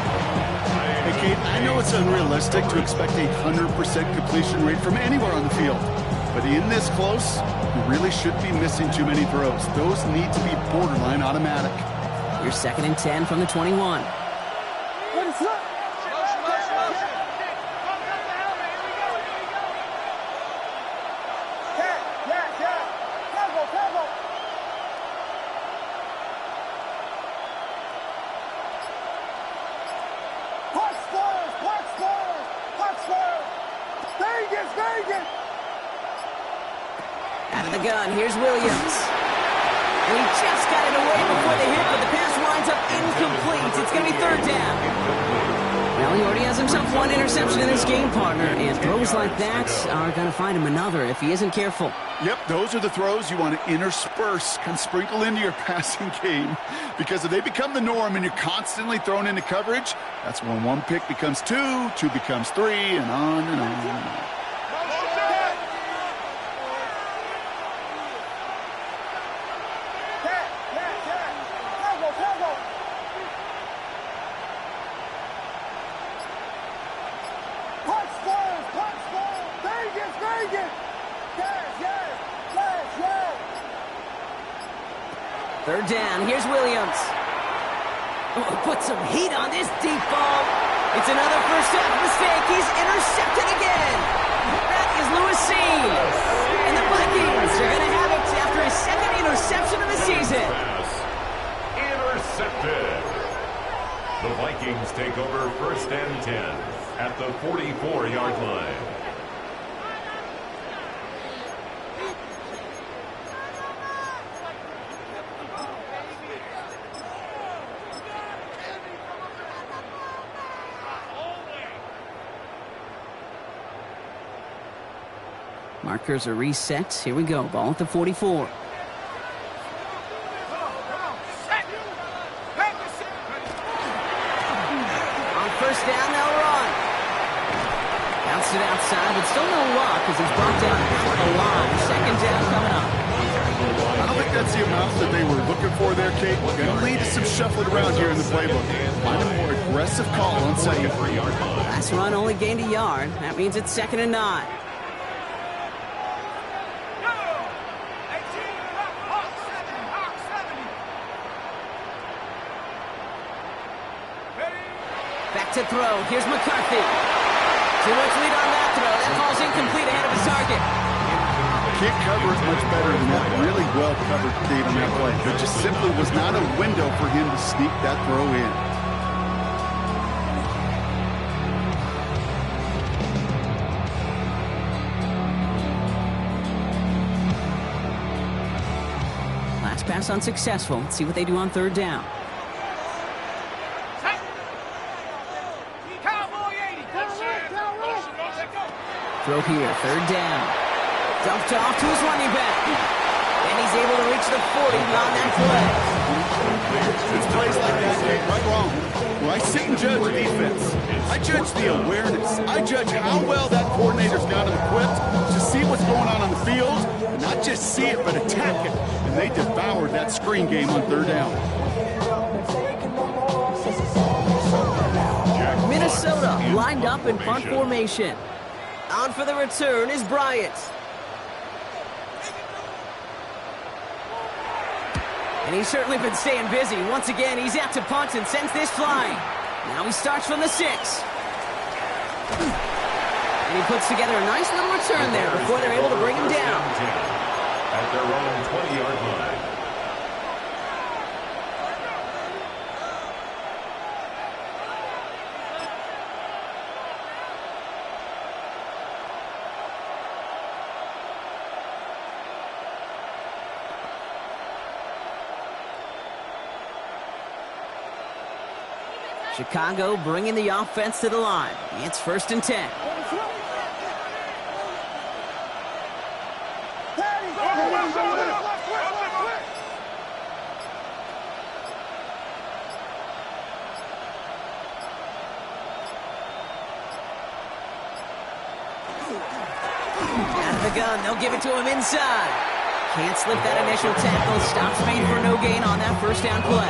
Hey, Kate, I know it's unrealistic to expect a 100% completion rate from anywhere on the field. But in this close, you really shouldn't be missing too many throws. Those need to be borderline automatic. Here's 2nd and 10 from the 21. Out of the gun, here's Williams. And he just got it away before the hit, but the pass winds up incomplete. It's going to be 3rd down. Well, he already has himself one interception in this game, partner, and throws like that are going to find him another if he isn't careful. Yep, those are the throws you want to intersperse and sprinkle into your passing game, because if they become the norm and you're constantly thrown into coverage, that's when 1 pick becomes 2, 2 becomes 3, and on and on and on. Third down, here's Williams. Oh, put some heat on this deep ball. It's another first half mistake. He's intercepted again. That is Lewis Seen. And the Vikings are going to have it after his 2nd interception of the season. Intercepted. The Vikings take over 1st and 10 at the 44-yard line. Markers are reset. Here we go. Ball at the 44. On 1st down, they'll run. Bounced it outside, but still no luck as he's brought down at the line. 2nd down coming up. I don't think that's the amount that they were looking for there, Kate. We're going to lead to some shuffling around here in the playbook. Find a more aggressive call on second. Last run only gained a yard. That means it's 2nd and 9. Back to throw. Here's McCarthy. Too much lead on that throw. That ball's incomplete ahead of his target. Can't cover it much better than that. Really well covered, Dave, on that play. There just simply was not a window for him to sneak that throw in. Last pass unsuccessful. Let's see what they do on 3rd down. Throw here, 3rd down. Dumped off to his running back. And he's able to reach the 40 on that play. It's plays like that, Kate, right wrong. When I sit and judge defense, I judge the awareness. I judge how well that coordinator's got him equipped to see what's going on the field, and not just see it, but attack it. And they devoured that screen game on 3rd down. Minnesota lined up in punt formation. On for the return is Bryant. And he's certainly been staying busy. Once again, he's out to punt and sends this flying. Now he starts from the 6. And he puts together a nice little return there before they're able to bring him down. At their own 20-yard line. Chicago bringing the offense to the line. It's 1st and 10. Out of the gun, they'll give it to him inside. Can't slip that initial tackle. Stops made for no gain on that 1st down play.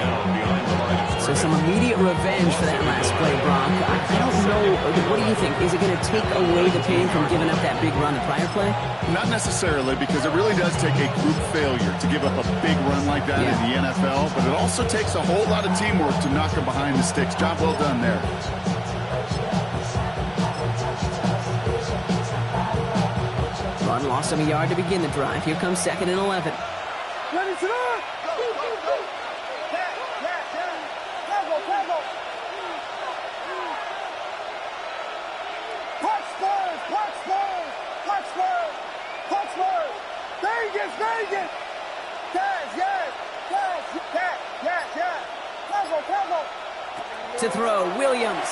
So some immediate revenge for that last play, Brock. I don't know. What do you think? Is it going to take away the pain from giving up that big run the prior play? Not necessarily, because it really does take a group failure to give up a big run like that in the NFL. But it also takes a whole lot of teamwork to knock them behind the sticks. Job well done there. Run lost him a yard to begin the drive. Here comes 2nd and 11. Ready to run! Vegas! To throw, Williams.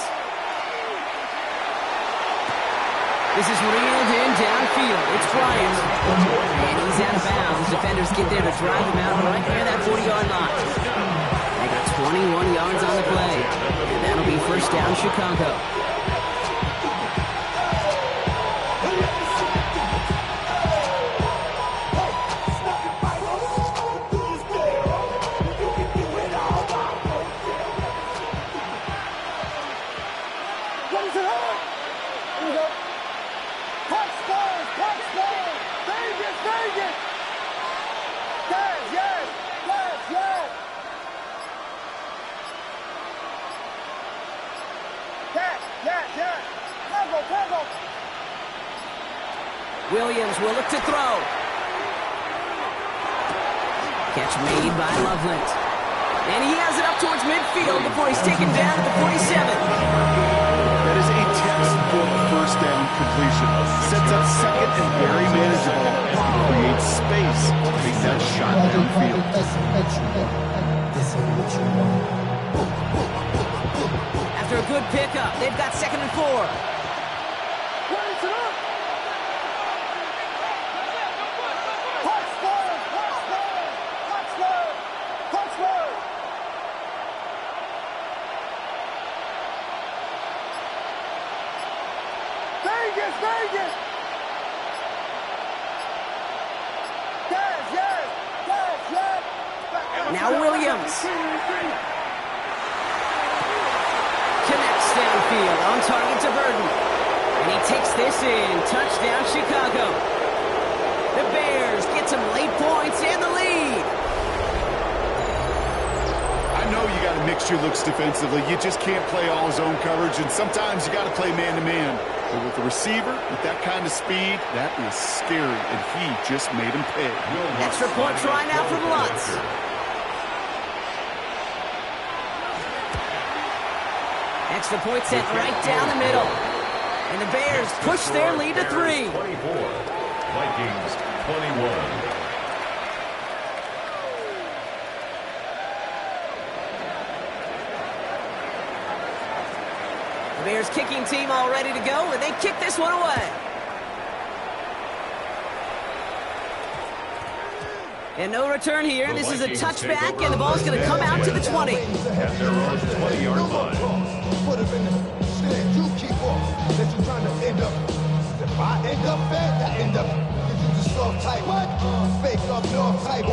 This is reeled in downfield. It's Bryant. And he's out of bounds. Defenders get there to drive him out right near that 40-yard line. They got 21 yards on the play. And that'll be 1st down, Chicago. Williams will look to throw. Catch made by Loveland. And he has it up towards midfield before he's taken down at the 47. That is a textbook 1st down completion. Sets up 2nd and very manageable. And creates space to make that shot downfield. After a good pickup, they've got 2nd and 4. Now Williams. Connects downfield, on target to Burton. And he takes this in. Touchdown, Chicago. The Bears get some late points and the lead. I know you got to mix your looks defensively. You just can't play all zone coverage, and sometimes you got to play man-to-man. But with the receiver, with that kind of speed, that is scary, and he just made him pay. Extra point try now from Lutz. Extra point sent right down the middle. And the Bears push their lead to 3. 24, Vikings 21. The Bears kicking team all ready to go, and they kick this one away. And no return here. This is a touchback, and the ball's going to come out to the 20. At their own 20-yard line. Put him in the stand. You keep off. That you trying to end up. If I end up bad, I end up. You the soft type. What? Fake up north type.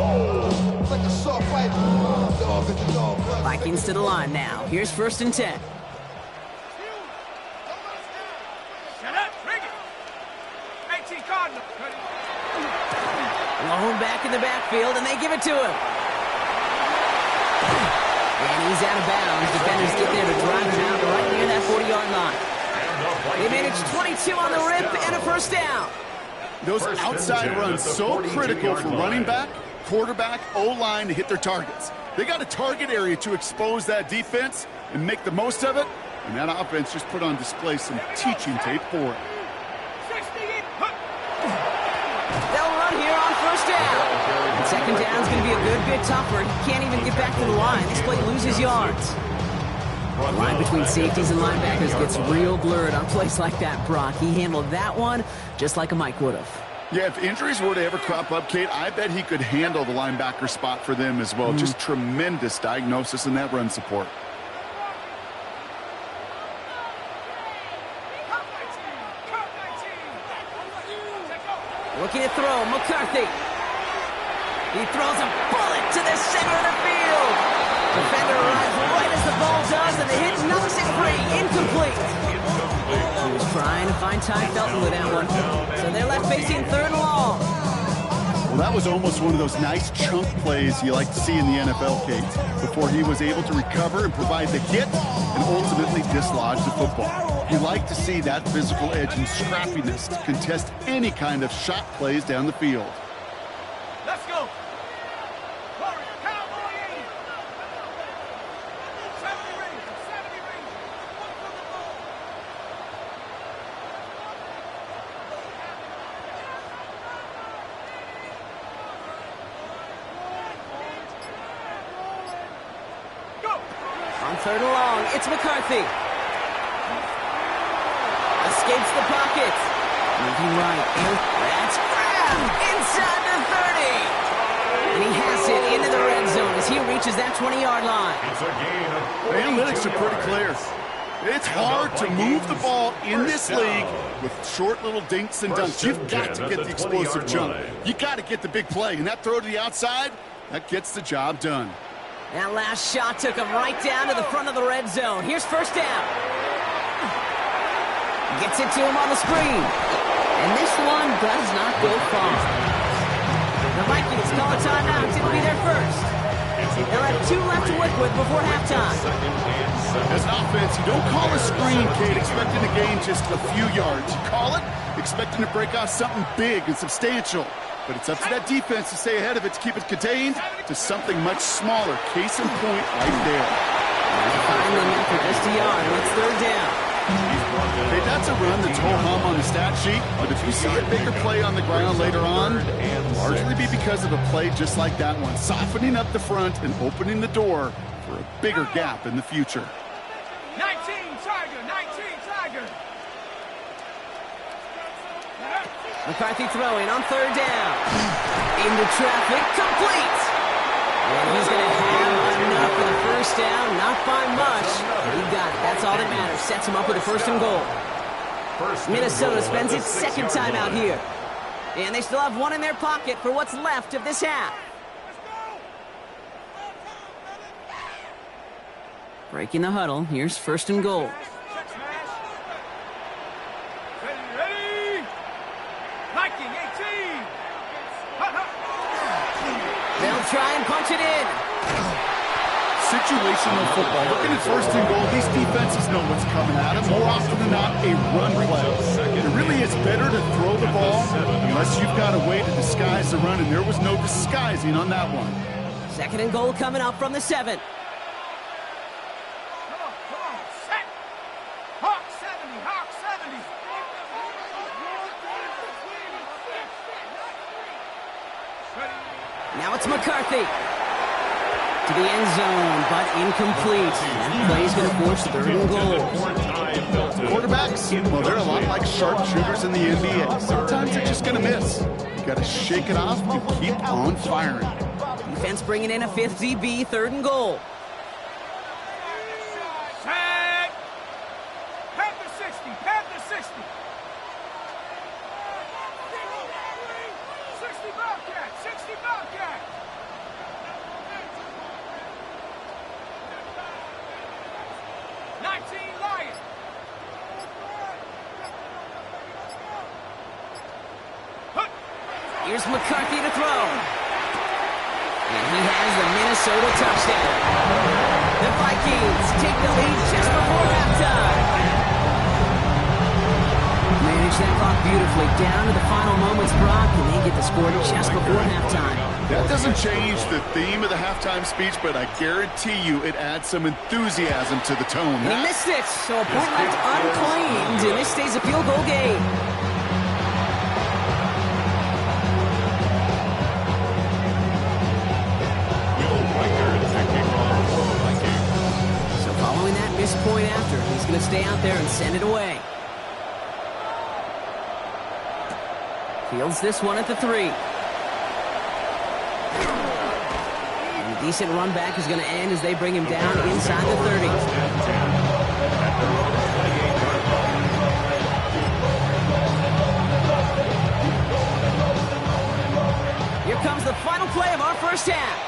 It's like a soft fight. Dog is a dog. Vikings to the line now. Here's 1st and 10. Lone back in the backfield, and they give it to him. And he's out of bounds. Defenders get there to drive him out right near that 40-yard line. They manage 22 on the rip and a 1st down. Those outside runs so critical for running back, quarterback, O-line to hit their targets. They got a target area to expose that defense and make the most of it, and that offense just put on display some teaching tape for it. They'll run here on 1st down. And 2nd down is going to be a good bit tougher. He can't even get back to the line. This play loses yards. The line between safeties and linebackers gets real blurred on plays like that, Brock. He handled that one just like a Mike would have. Yeah, if injuries were to ever crop up, Kate, I bet he could handle the linebacker spot for them as well. Just tremendous diagnosis in that run support. Looking to throw, McCarthy. He throws a bullet to the center of the field. Defender arrives right as the ball does, and the hit knocks it free. Incomplete. He was trying to find Ty Felton with that one. So they're left facing 3rd and long. Well, that was almost one of those nice chunk plays you like to see in the NFL, Kate, before he was able to recover and provide the hit and ultimately dislodge the football. You like to see that physical edge and scrappiness to contest any kind of shot plays down the field. Let's go. On 3rd and long, it's McCarthy. Escapes the pocket. Moving right. That's grabbed inside the 30. And he has it into the red zone as he reaches that 20-yard line. It's a gain of 42 The analytics are pretty clear. It's hard to move the ball in this league with short little dinks and dunks. You've got to get the explosive jump. You got to get the big play. And that throw to the outside, that gets the job done. That last shot took him right down to the front of the red zone. Here's 1st down. Gets it to him on the screen. And this one does not go far. The Vikings call a timeout. It'll be their first. They'll have 2 left to work with before halftime. As an offense, you don't call a screen, Kate, expecting to gain just a few yards. You call it expecting to break off something big and substantial. But it's up to that defense to stay ahead of it, to keep it contained to something much smaller. Case in point right there. Finally, for just a yard, and it's 3rd down. Hey, that's a run that's ho-hum on the stat sheet, but if you see a bigger play on the ground later on, it'll largely be because of a play just like that one, softening up the front and opening the door for a bigger gap in the future. 19 Tiger, 19 Tiger. McCarthy throwing on 3rd down. Into traffic, complete. And he's going to have enough for the 1st down, not by much. He got it. That's all that matters. Sets him up with a 1st and goal. Minnesota spends its 2nd time out here. And they still have 1 in their pocket for what's left of this half. Breaking the huddle. Here's 1st and goal. Ready? Viking 18. They'll try and punch it in. Situational football. Looking at 1st and goal, these defenses know what's coming at them. More often than not, a run play. It really is better to throw the ball unless you've got a way to disguise the run, and there was no disguising on that one. 2nd and goal coming up from the 7. Come on, set. Hawk 70, Hawk 70. Now it's McCarthy. To the end zone, but incomplete. That play's going to force 3rd and goal. Quarterbacks, well, they're a lot like sharpshooters in the NBA. Sometimes they're just going to miss. You got to shake it off and keep on firing. Defense bringing in a 5th DB, 3rd and goal. Set. Panther 60, Panther 60. 60 Bobcat, 60 Bobcat. Here's McCarthy to throw. And he has the Minnesota touchdown. The Vikings take the lead just before halftime. Manage that clock beautifully down to the final moments, Brock, and they get the score just before halftime. That doesn't change the theme of the halftime speech, but I guarantee you it adds some enthusiasm to the tone. And he missed it, so a point left unclaimed, and this stays a field goal game. So following that missed point after, he's going to stay out there and send it away. Fields this one at the 3. And a decent run back is going to end as they bring him down inside the 30. Here comes the final play of our first half.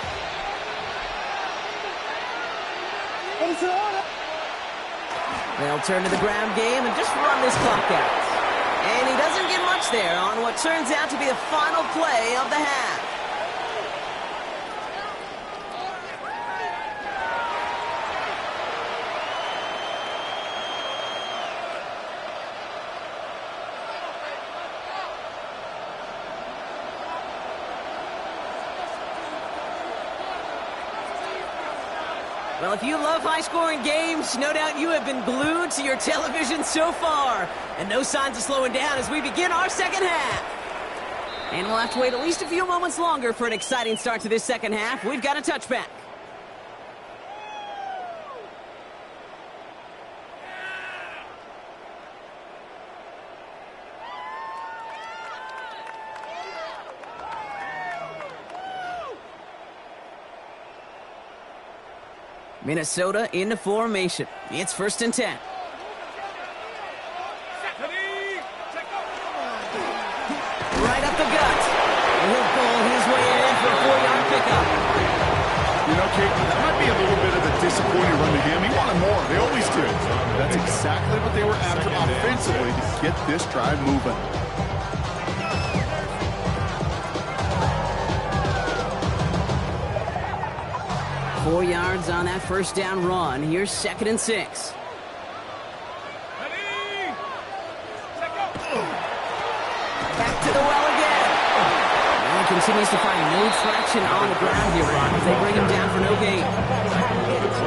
They'll turn to the ground game and just run this clock out. And he doesn't get much there on what turns out to be the final play of the half. Well, if you love high-scoring games, no doubt you have been glued to your television so far. And no signs of slowing down as we begin our second half. And we'll have to wait at least a few moments longer for an exciting start to this second half. We've got a touchback. Minnesota into formation. It's 1st and 10. Right up the gut. He'll pull his way in for a 4-yard pickup. You know, Kate, that might be a little bit of a disappointing run to him. He wanted more. They always do. That's exactly what they were after offensively to get this drive moving. 4 yards on that first down run. Here's 2nd and 6. Back to the well again. And continues to find no traction on the ground here, Ron, as they bring him down for no gain.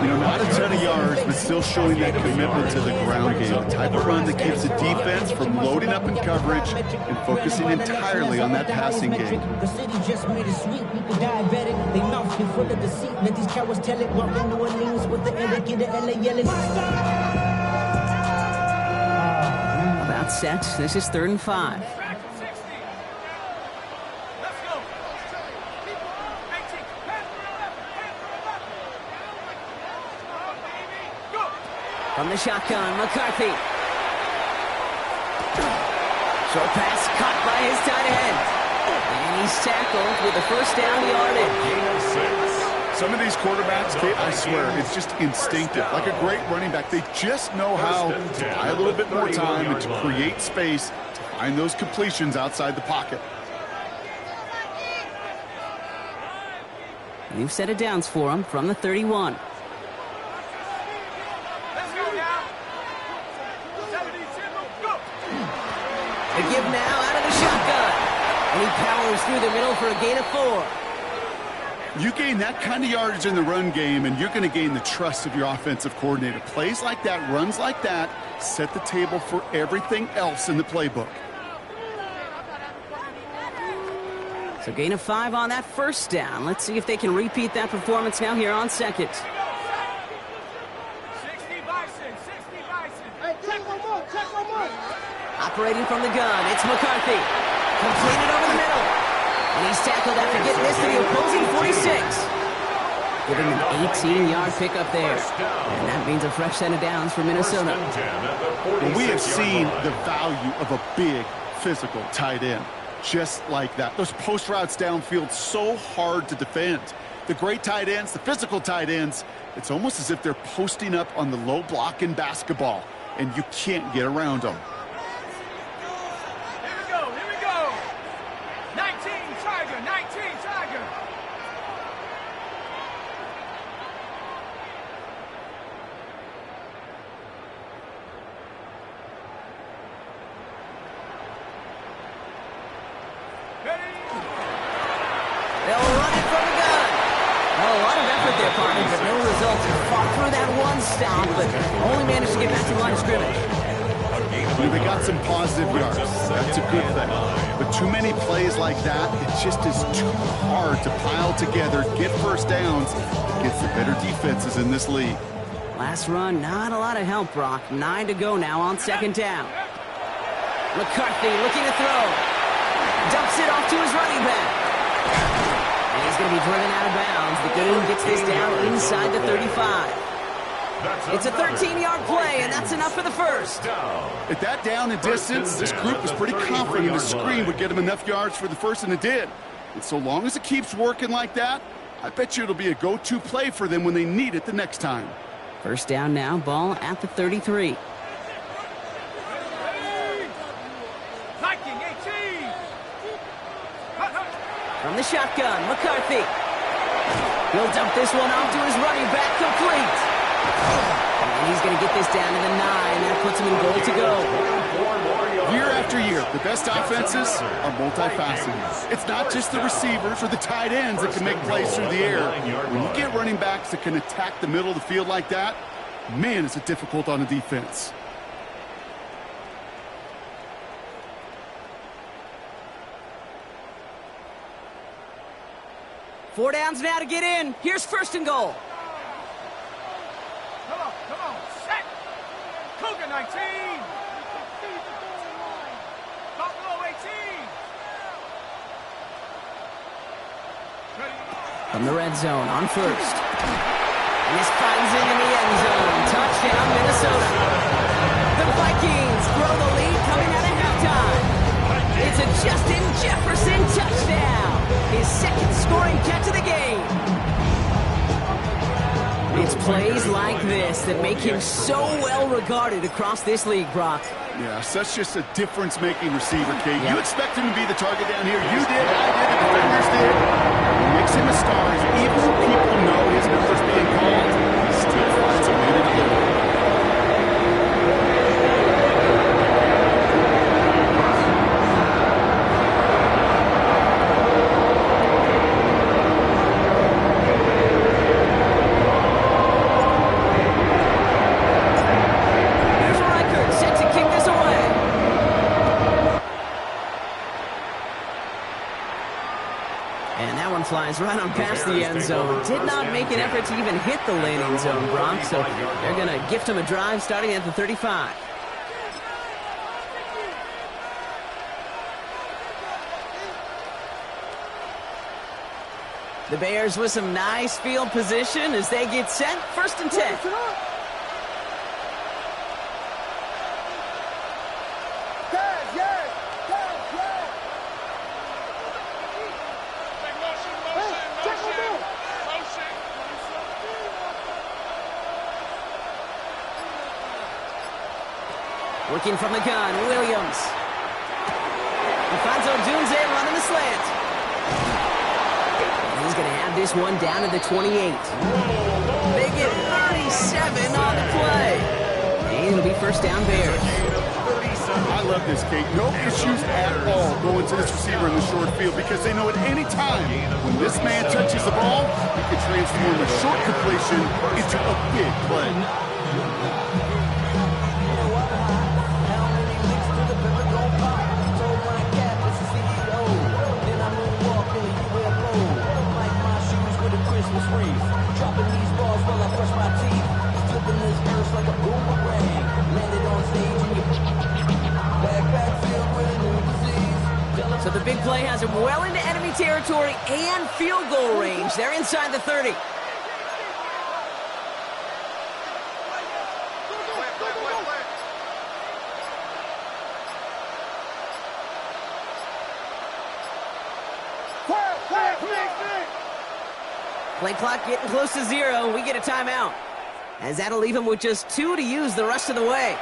You know, not a ton of yards, but still showing that commitment to the ground game. The type of run that keeps the defense from loading up in coverage and focusing entirely on that passing game. The city just made it sweet. People diabetic. They mouth full of deceit. Let these cowards tell it. Walk in New Orleans with the LA, get the LA yelling. About set. This is 3rd and 5. From the shotgun, McCarthy. Short pass caught by his tight end. And he's tackled with the first down yardage. Some of these quarterbacks, Kate, I swear, it's just instinctive. Like a great running back, they just know how to buy a little bit more time and to create space to find those completions outside the pocket. New set of downs for him from the 31. The give now out of the shotgun. And he powers through the middle for a gain of 4. You gain that kind of yardage in the run game, and you're going to gain the trust of your offensive coordinator. Plays like that, runs like that, set the table for everything else in the playbook. So gain of 5 on that first down. Let's see if they can repeat that performance now here on second. 60 Bison, 60 Bison. Hey, check one more, check one more. Operating from the gun, it's McCarthy. Completed over the middle. And he's tackled after getting this to the opposing 46. Giving an 18-yard pickup there. And that means a fresh set of downs for Minnesota. Well, we have seen the value of a big, physical tight end. Just like that. Those post routes downfield, so hard to defend. The great tight ends, the physical tight ends, it's almost as if they're posting up on the low block in basketball, and you can't get around them. Here we go. 19 Tiger, 19 Tiger. They'll run it from the gun. Well, a lot of effort there, partner, but no results. Fought through that one stop, but only managed to get back to the line of scrimmage. They got some positive yards. That's a good thing. But too many plays like that, it just is too hard to pile together, get first downs against the better defenses in this league. Last run, not a lot of help, Brock. 9 to go now on second down. McCarthy looking to throw. Dumps it off to his running back. And he's going to be driven out of bounds. The game gets this down inside the 35. It's a 13-yard play, and that's enough for the first. At that down and distance, this group was pretty confident the screen would get them enough yards for the first, and it did. And so long as it keeps working like that, I bet you it'll be a go-to play for them when they need it the next time. First down now, ball at the 33. Viking 18. From the shotgun, McCarthy. He'll dump this one off to his running back, complete. And he's going to get this down to the 9. That puts him in goal to go. Year after year, the best offenses are multifaceted. It's not just the receivers or the tight ends that can make plays through the air. When you get running backs that can attack the middle of the field like that, man, is it difficult on a defense. Four downs now to get in. Here's first and goal. Come on, set. Cougar 19. Buffalo 18. From the red zone on first. And this finds him in the end zone. Touchdown, Minnesota. The Vikings grow the lead coming out of halftime. It's a Justin Jefferson touchdown. His second scoring catch of the game. It's plays like this that make him so well regarded across this league, Brock. Yeah, such just a difference-making receiver, Kate. You expect him to be the target down here. You did, I did, the defenders did. It makes him a star. Even when people know his number's being called, he still finds a way to deliver. Flies right on past the end zone. Did not make an effort to even hit the landing zone, Brock, so they're going to gift him a drive starting at the 35. The Bears with some nice field position as they get set. First and 10. Working from the gun, Williams. Alfonso Dunze running the slant. And he's going to have this one down to the 28. They get 37 on the play. And it'll be first down Bears. I love this, Kate. No issues at all going to this receiver in the short field because they know at any time when this man touches the ball, he can transform a short completion into a big play. Dropping these balls while I brush my teeth. Flipping this verse like a boomerang. Landed on stage and you back filled with a new disease. So the big play has him well into enemy territory and field goal range. They're inside the 30. Play clock getting close to 0. We get a timeout. As that'll leave him with just 2 to use the rest of the way.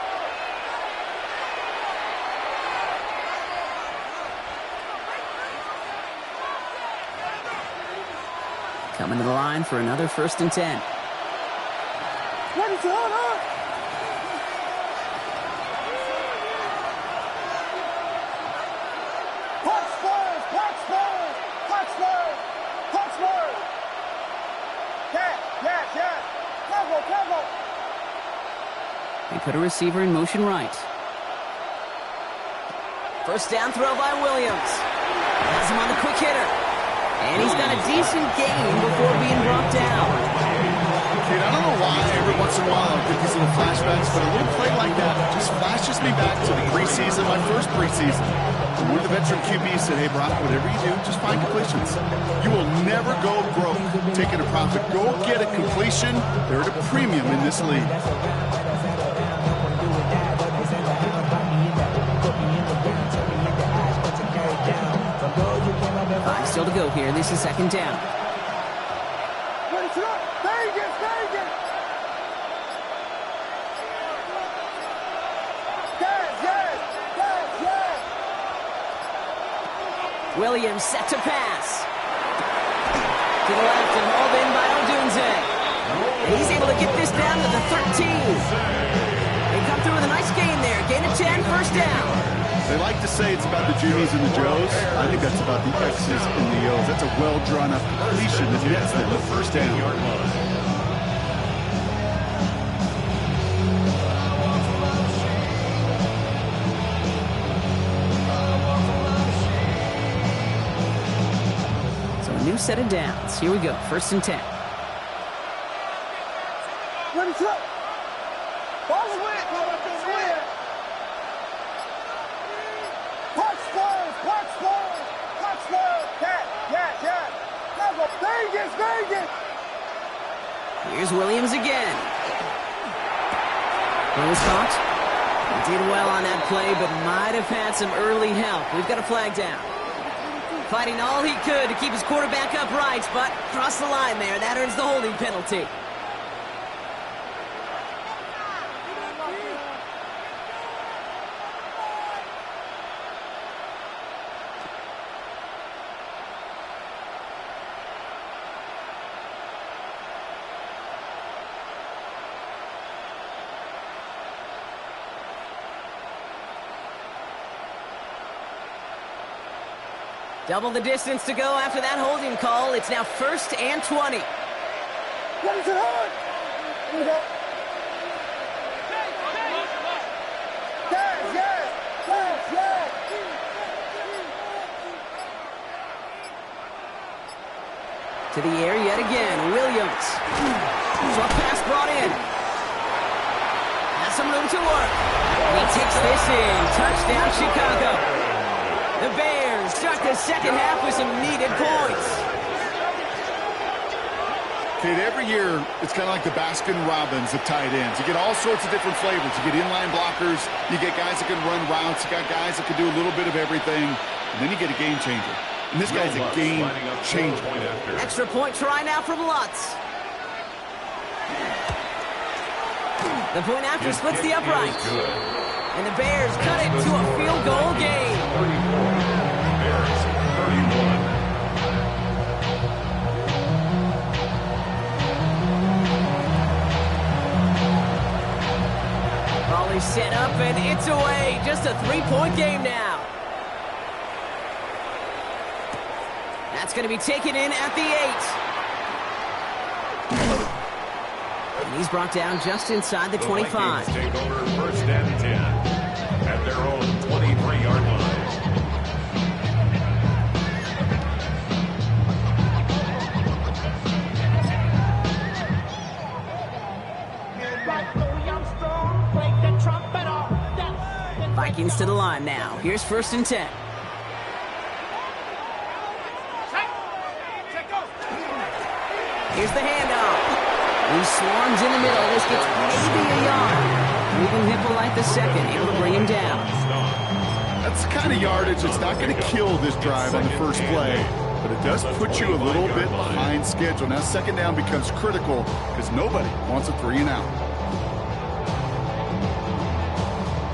Coming to the line for another 1st and 10. They put a receiver in motion right. First down throw by Williams. Has him on the quick hitter. And he's got a decent gain before being brought down. Kate, I don't know why every once in a while I get these little flashbacks, but a little play like that just flashes me back to the preseason, my first preseason. And one of the veteran QBs said, hey, Brock, whatever you do, just find completions. You will never go broke taking a profit. Go get a completion. They're at a premium in this league. Five still to go here. This is 2nd down. Williams set to pass. To the left and hauled in by Odunze. And he's able to get this down to the 13. They come through with a nice gain there. Gain of 10, first down. They like to say it's about the Jimmies and the Joes. I think that's about the X's and the O's. That's a well-drawn-up completion that nets them the first down. So a new set of downs. Here we go. 1st and 10. Here's Williams again. Close caught. Did well on that play, but might have had some early help. We've got a flag down. Fighting all he could to keep his quarterback upright, but crossed the line there. That earns the holding penalty. Double the distance to go after that holding call. It's now 1st and 20. To the air yet again. Williams. Short pass brought in. Has some room to work. And he takes this in. Touchdown, Chicago. The Bears start the second half with some needed points. Kate, every year, it's kind of like the Baskin-Robbins of tight ends. You get all sorts of different flavors. You get inline blockers. You get guys that can run routes. You got guys that can do a little bit of everything. And then you get a game changer. And this guy's a game changer. Extra point try now from Lutz. The point after splits the upright. And the Bears cut it to a field goal game. 34. Bears 31. Volley set up, and it's away. Just a 3-point game now. That's going to be taken in at the 8. And he's brought down just inside the 25. Vikings take over first and 10 at their own 23-yard line. Vikings to the line now. Here's first and 10. Here's the handoff. He swarms in the middle. This gets maybe a yard. Even Hippolyte the second able to bring him down. That's the kind of yardage that's not going to kill this drive on the first play, but it does put you a little bit behind schedule. Now second down becomes critical because nobody wants a 3 and out.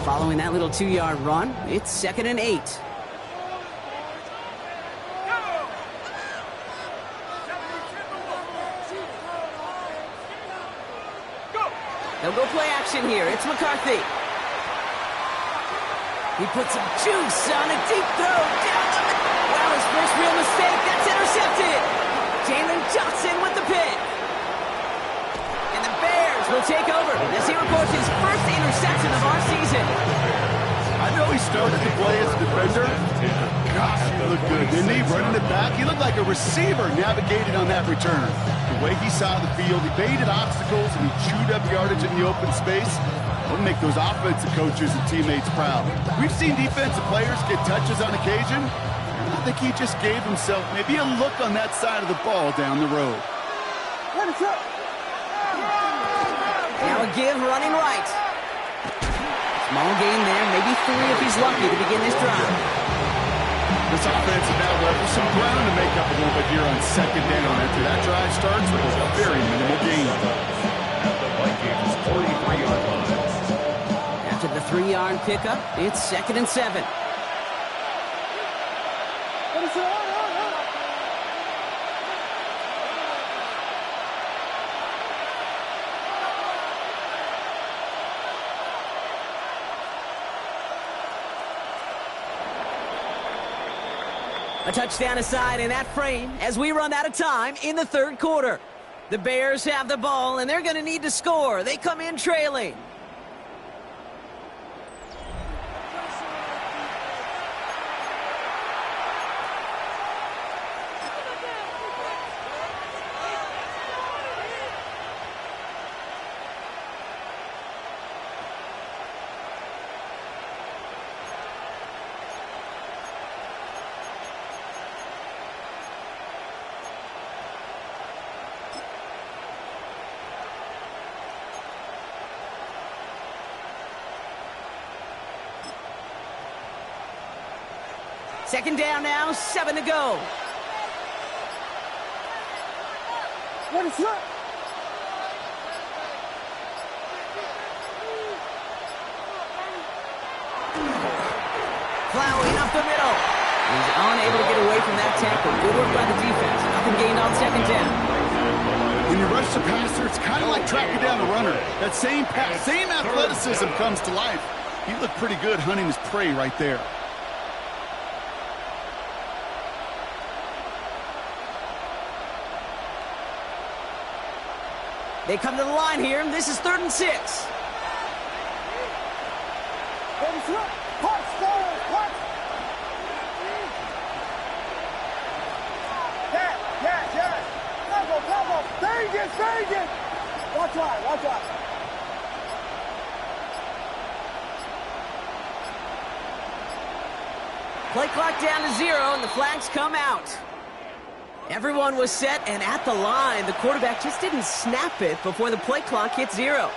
Following that little 2-yard run, it's second and 8. They'll go play action here. It's McCarthy. He puts some juice on a deep throw. Wow, his first real mistake. That's intercepted. Jalen Johnson with the pick. And the Bears will take over as he records his first interception of our season. I know he started to play as a defender. Gosh, he looked good, didn't he? Running it back. He looked like a receiver navigating on that return. The way he saw the field, he baited obstacles, and he chewed up yardage in the open space. It'll make those offensive coaches and teammates proud. We've seen defensive players get touches on occasion. I think he just gave himself maybe a look on that side of the ball down the road. Now a give running right. Small gain there, maybe 3 if he's lucky to begin this drive. This offense has now left some ground to make up a little bit here on second down after that drive starts with a very minimal gain. The Vikings 43-yard line. After the 3-yard pickup, it's second and 7. A touchdown aside in that frame as we run out of time in the third quarter. The Bears have the ball, and they're going to need to score. They come in trailing. Second down now, 7 to go. What is that? Plowing up the middle. He's unable to get away from that tackle. Good work by the defense. Nothing gained on second down. When you rush the passer, it's kind of like tracking down a runner. That same pass, same athleticism comes to life. He looked pretty good hunting his prey right there. They come to the line here, and this is 3rd and 6. Vegas! Watch out. Play clock down to 0, and the flags come out. Everyone was set and at the line. The quarterback just didn't snap it before the play clock hit 0.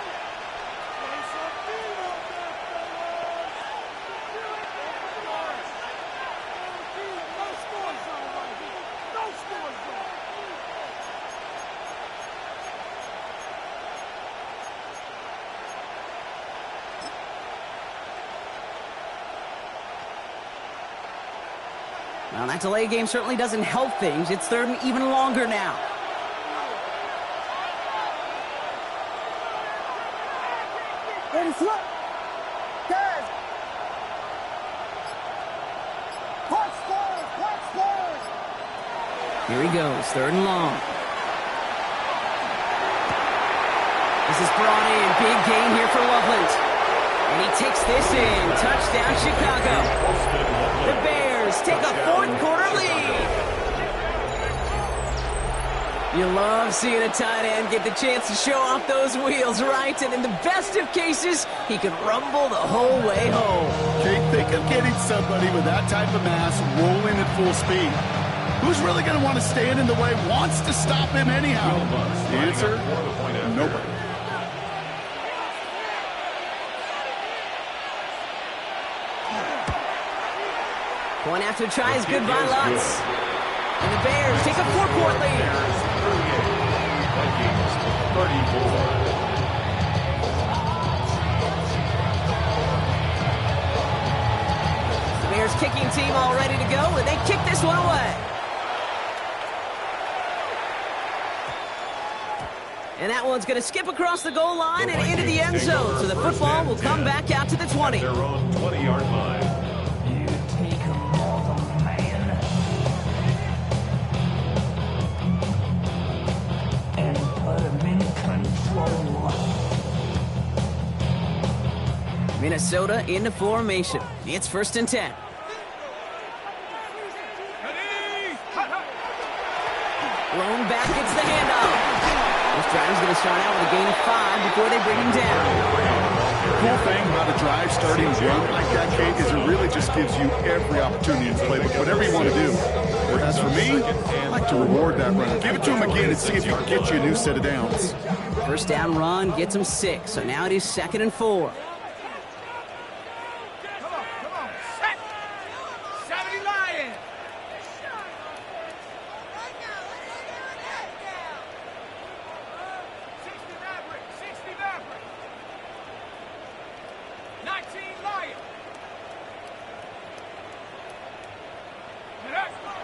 Well, that delay game certainly doesn't help things. It's third and even longer now. Ready, slip. Guys. Punch forward, punch forward. Here he goes, third and long. This is brought in. Big gain here for Loveland. And he takes this in. Touchdown, Chicago. The Bears take a fourth-quarter lead. You love seeing a tight end get the chance to show off those wheels, right? And in the best of cases, he could rumble the whole way home. Okay, think of getting somebody with that type of mass rolling at full speed. Who's really going to want to stand in the way, wants to stop him anyhow? The answer, nobody. Point after try is good by Lutz. And the Bears take a 4-point lead. Vikings 34. The Bears kicking team all ready to go, and they kick this one away. And that one's going to skip across the goal line and into the end zone. So the football will come back out to the 20. Their own 20-yard line. Minnesota into formation. It's 1st and 10. Lone back gets the handoff. This drive's going to start out with a gain of 5 before they bring him down. The cool thing about a drive starting run like that, Kate, is it really just gives you every opportunity to play with whatever you want to do. Whereas for me, I like to reward that run. Give it to him again and see if you can get you a new set of downs. First down run gets him 6, so now it is 2nd and 4.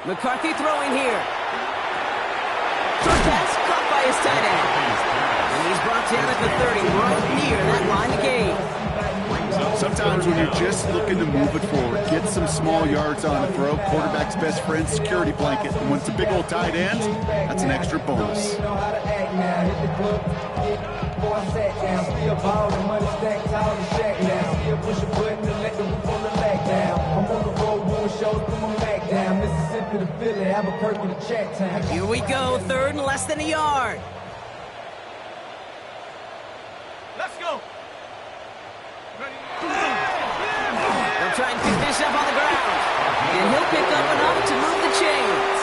McCarthy throwing here. Short pass caught by his tight end. And he's brought down at the 30, right near that line of gain. Sometimes when you're just looking to move it forward, get some small yards on the throw, quarterback's best friend, security blanket. And when it's a big old tight end, that's an extra bonus. Here we go, 3rd and less than a yard. Let's go. They'll try and pick this up on the ground. And he'll pick up enough to move the chains.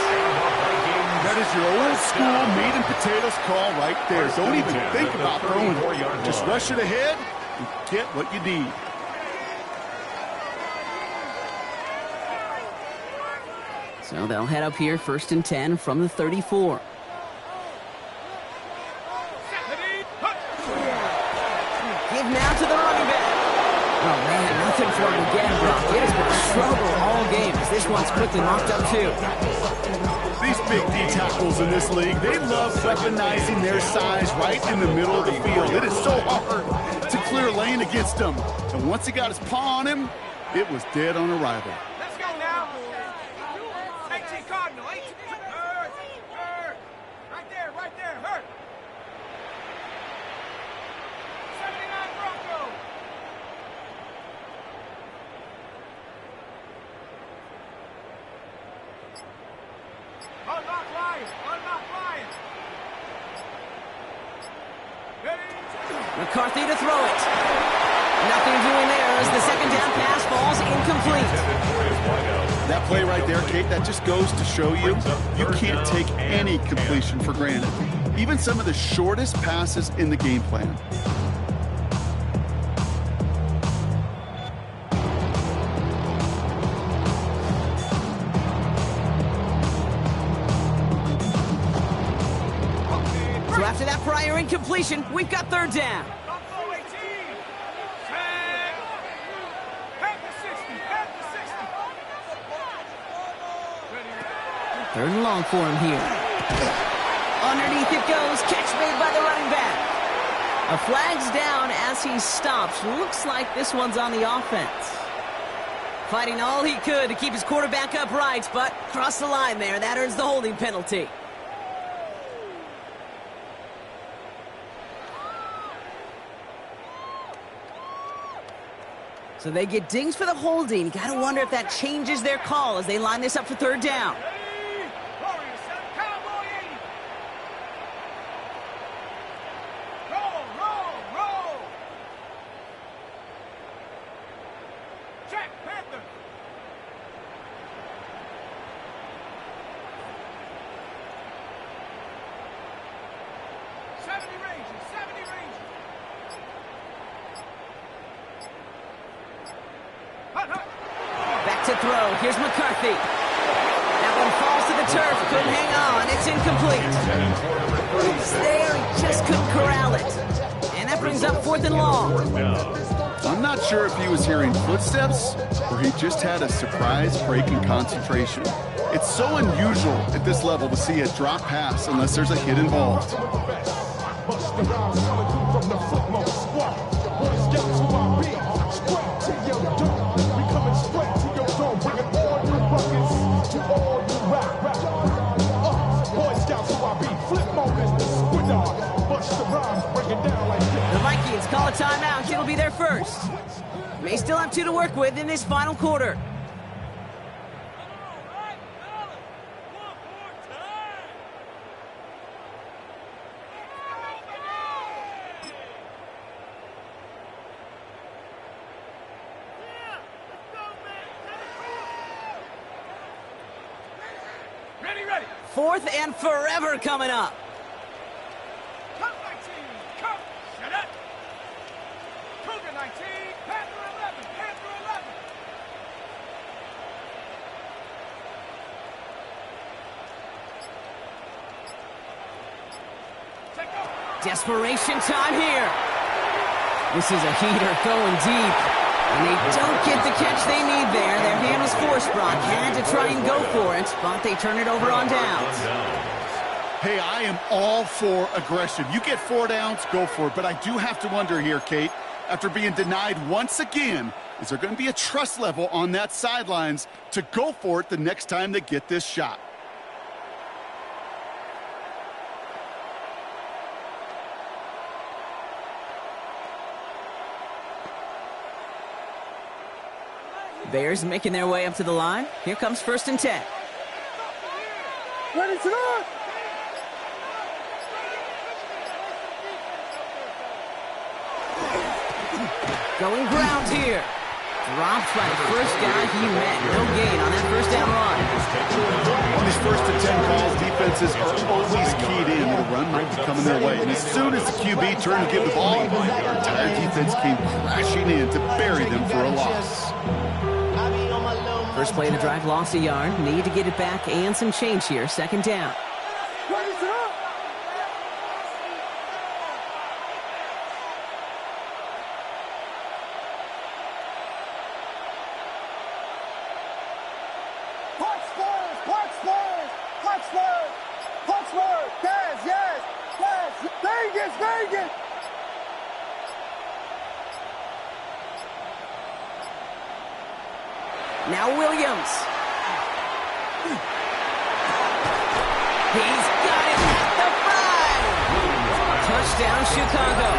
That is your old school meat and potatoes call right there. Don't even think about throwing it. Just rush it ahead and get what you need. So they'll head up here, 1st and 10 from the 34. Give now to the running back. Oh, man, nothing for him again, Brock. It has been a struggle all game as this one's quickly knocked up, too. These big D tackles in this league, they love weaponizing their size right in the middle of the field. It is so hard to clear lane against them. And once he got his paw on him, it was dead on arrival. Let's go now. 18 Cardinal. 18. Hurt. Right there. Hurt. 79 Bronco. Unlock Lion. McCarthy to throw it. Nothing doing there as the 2nd down pass falls incomplete. That play right there, Kate, that just goes to show you can't take any completion for granted. Even some of the shortest passes in the game plan. So after that prior incompletion, we've got 3rd down. Third and long for him here. Underneath it goes. Catch made by the running back. A flag's down as he stops. Looks like this one's on the offense. Fighting all he could to keep his quarterback upright, but crossed the line there. That earns the holding penalty. So they get dings for the holding. Got to wonder if that changes their call as they line this up for third down. Back to throw. Here's McCarthy. That one falls to the turf. Couldn't hang on. It's incomplete. It's there. He just couldn't corral it. And that brings up 4th and long. I'm not sure if he was hearing footsteps or he just had a surprise break in concentration. It's so unusual at this level to see a drop pass unless there's a hit involved. The Vikings call a timeout. It'll be their first. May still have 2 to work with in this final quarter. Ready. 4th and forever coming up. Come 19, come. Shut up. Cougar 19, Panther 11, Panther 11. Desperation time here. This is a heater going deep. And they don't get the catch they need there. Their hand was forced, Brock. Had to try and go for it, but they turn it over on downs. Hey, I am all for aggression. You get 4 downs, go for it. But I do have to wonder here, Kate, after being denied once again, is there going to be a trust level on that sidelines to go for it the next time they get this shot? Bears making their way up to the line. Here comes 1st and 10. Ready to go. Going ground here. Dropped by the first guy he met. No gain on that first down run. On these 1st and 10 calls, defenses are always keyed in. The run might be coming their way. And as soon as the QB turned to give the ball, the entire defense came crashing in to bury them for a loss. First play of the drive, lost a yard. Need to get it back and some change here. 2nd down. Vegas. Now Williams. He's got it at the 5. Touchdown, Chicago.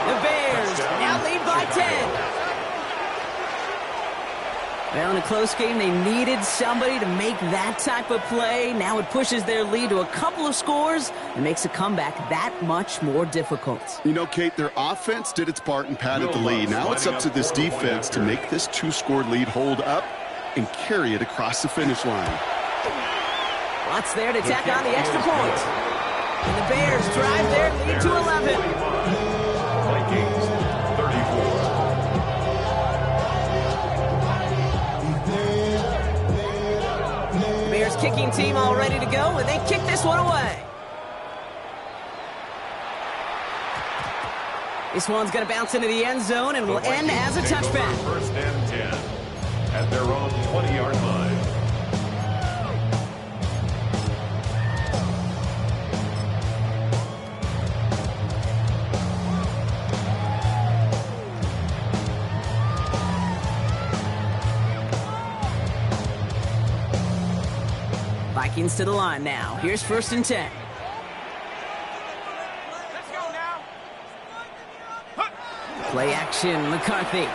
The Bears now lead by 10. Well, in a close game, they needed somebody to make that type of play. Now it pushes their lead to a couple of scores and makes a comeback that much more difficult. You know, Kate, their offense did its part and padded the lead. Now it's up to this defense to make this 2-score lead hold up and carry it across the finish line. Watts there to tack on the extra point. And the Bears drive their lead to 11. Vikings 34. Bears kicking team all ready to go, and they kick this one away. This one's going to bounce into the end zone and will end as a touchback. 1st and 10 at their own 20-yard line. Vikings to the line now. Here's 1st and 10. Let's go now. Play action, McCarthy.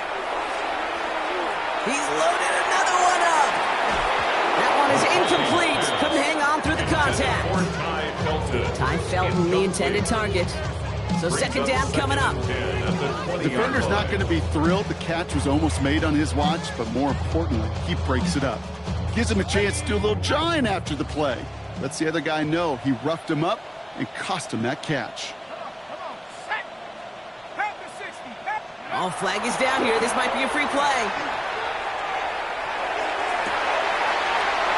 He's loaded another one up. That one is incomplete. Couldn't hang on through the contact. Ty Felton, the intended target. So 2nd down coming up. The defender's not going to be thrilled. The catch was almost made on his watch, but more importantly, he breaks it up. Gives him a chance to do a little jawing after the play. Lets the other guy know he roughed him up and cost him that catch. Oh, flag is down here. This might be a free play.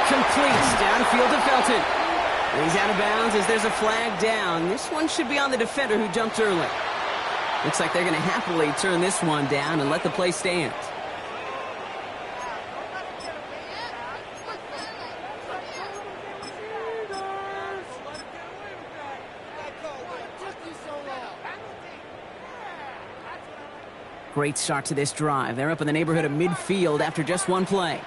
Complete. Downfield to Felton. He's out of bounds as there's a flag down. This one should be on the defender who jumped early. Looks like they're going to happily turn this one down and let the play stand. Great start to this drive. They're up in the neighborhood of midfield after just one play.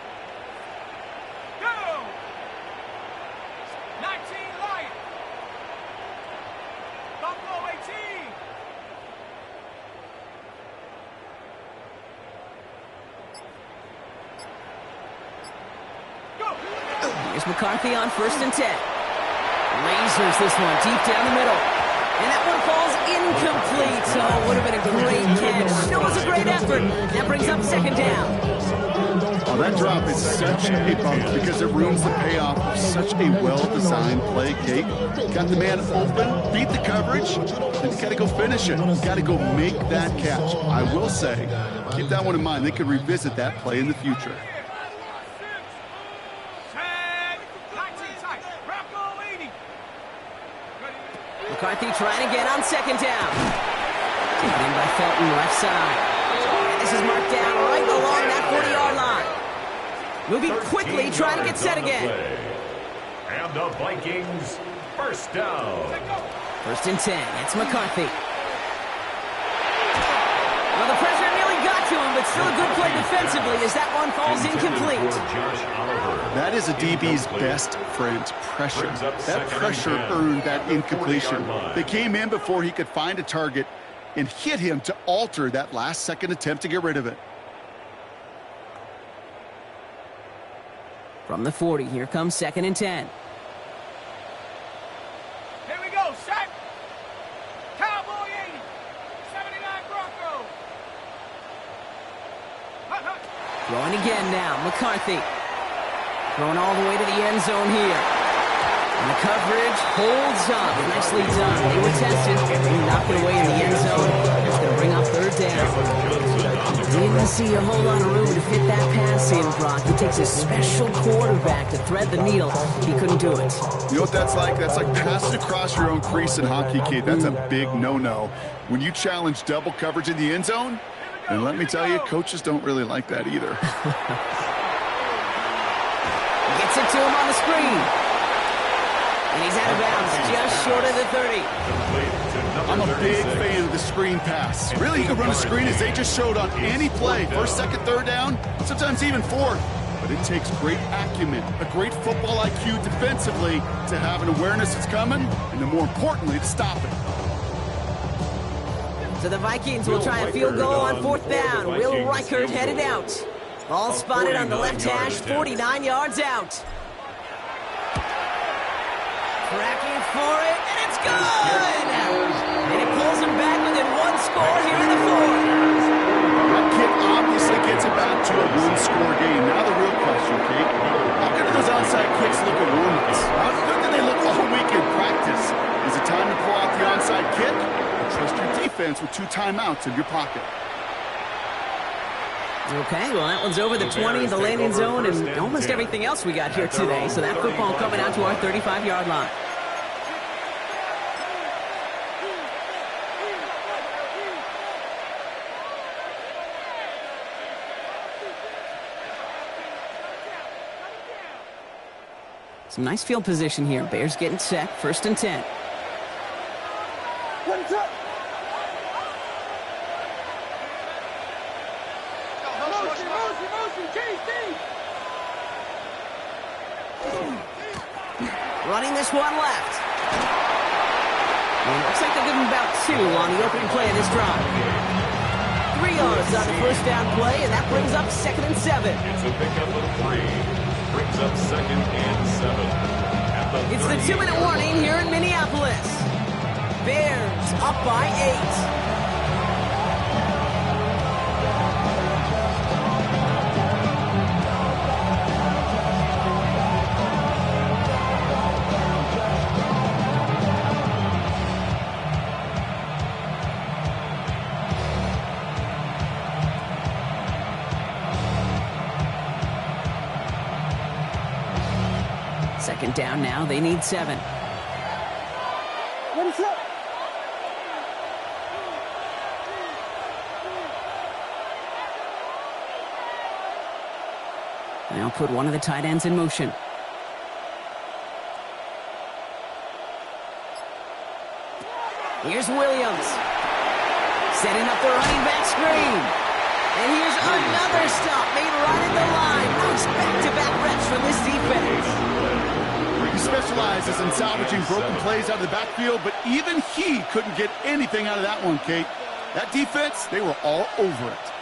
Here's McCarthy on 1st and 10. Lasers this one deep down the middle. And that one falls incomplete. Oh, would have been a great catch. Still was a great effort. That brings up 2nd down. Oh, that drop is such a bump because it ruins the payoff of such a well-designed play, Kate. Got the man open, beat the coverage, and you got to go finish it. You got to go make that catch. I will say, keep that one in mind. They could revisit that play in the future. McCarthy trying again on 2nd down. Taken in by Felton, left side. And this is marked down right along that 40-yard line. Moving quickly, trying to get set again. And the Vikings, 1st down. 1st and 10, it's McCarthy. Well, the pressure nearly got to him, but still a good play defensively as that one falls incomplete. That is a DB's best friend, pressure. That pressure earned that incompletion. They came in before he could find a target and hit him to alter that last-second attempt to get rid of it. From the 40, here comes 2nd and 10. Here we go, set. Cowboy 80. 79 Broncos. Throwing again now, McCarthy. Throwing all the way to the end zone here. And the coverage holds up. Nicely done. They were tested. They knocked it away in the end zone. It's going to bring up 3rd down. Didn't see a whole lot of room to fit that pass in, Brock. He takes a special quarterback to thread the needle. He couldn't do it. You know what that's like? That's like passing across your own crease in hockey, kid. That's a big no-no. When you challenge double coverage in the end zone, and let me tell you, coaches don't really like that either. Gets it to him on the screen. And he's out of bounds, just short of the 30. I'm a big fan of the screen pass. Really, you can run a screen as they just showed on any play. 1st, 2nd, 3rd down, sometimes even 4th. But it takes great acumen, a great football IQ defensively to have an awareness it's coming, and then more importantly, to stop it. So the Vikings will try a field goal on 4th down. Will Reichert headed out. Ball spotted on the left hash, 49 yards out. Tracking for it, and it's good! And it pulls him back within 1 score here in the 4th. That kid obviously gets it back to a 1-score game. Now the real question, Kate, how good do those onside kicks look at warm-ups? How good do they look all week in practice? Is it time to pull out the onside kick? Or trust your defense with 2 timeouts in your pocket? Okay, well, that one's over the 20, the landing zone, and almost everything else we got here today. So that football coming out to our 35-yard line. Some nice field position here. Bears getting set, 1st and 10. running this one left. And it looks like they're giving about 2 on the opening play of this drive. 3 yards on the first down play, and that brings up 2nd and 7. It's a pickup of 3. Brings up 2nd and 7. It's the 2-minute warning here in Minneapolis. Bears up by 8. Second down now, they need 7. What is up? Now put one of the tight ends in motion. Here's Williams. Setting up the running back screen. And here's another stop made right at the line. Nice back-to-back reps from this defense. He specializes in salvaging broken plays out of the backfield, but even he couldn't get anything out of that one, Kate. That defense, they were all over it.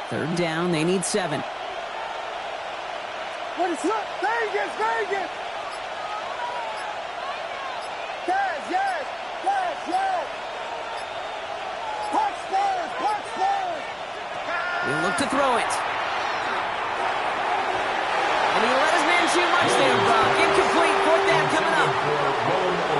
Third down, they need 7. What is up? Vegas, Vegas! Yes, yes, yes, yes! Punch first, punch first! He'll look to throw it. And he let his man shoot much there, Brock. Incomplete, 4th down coming up.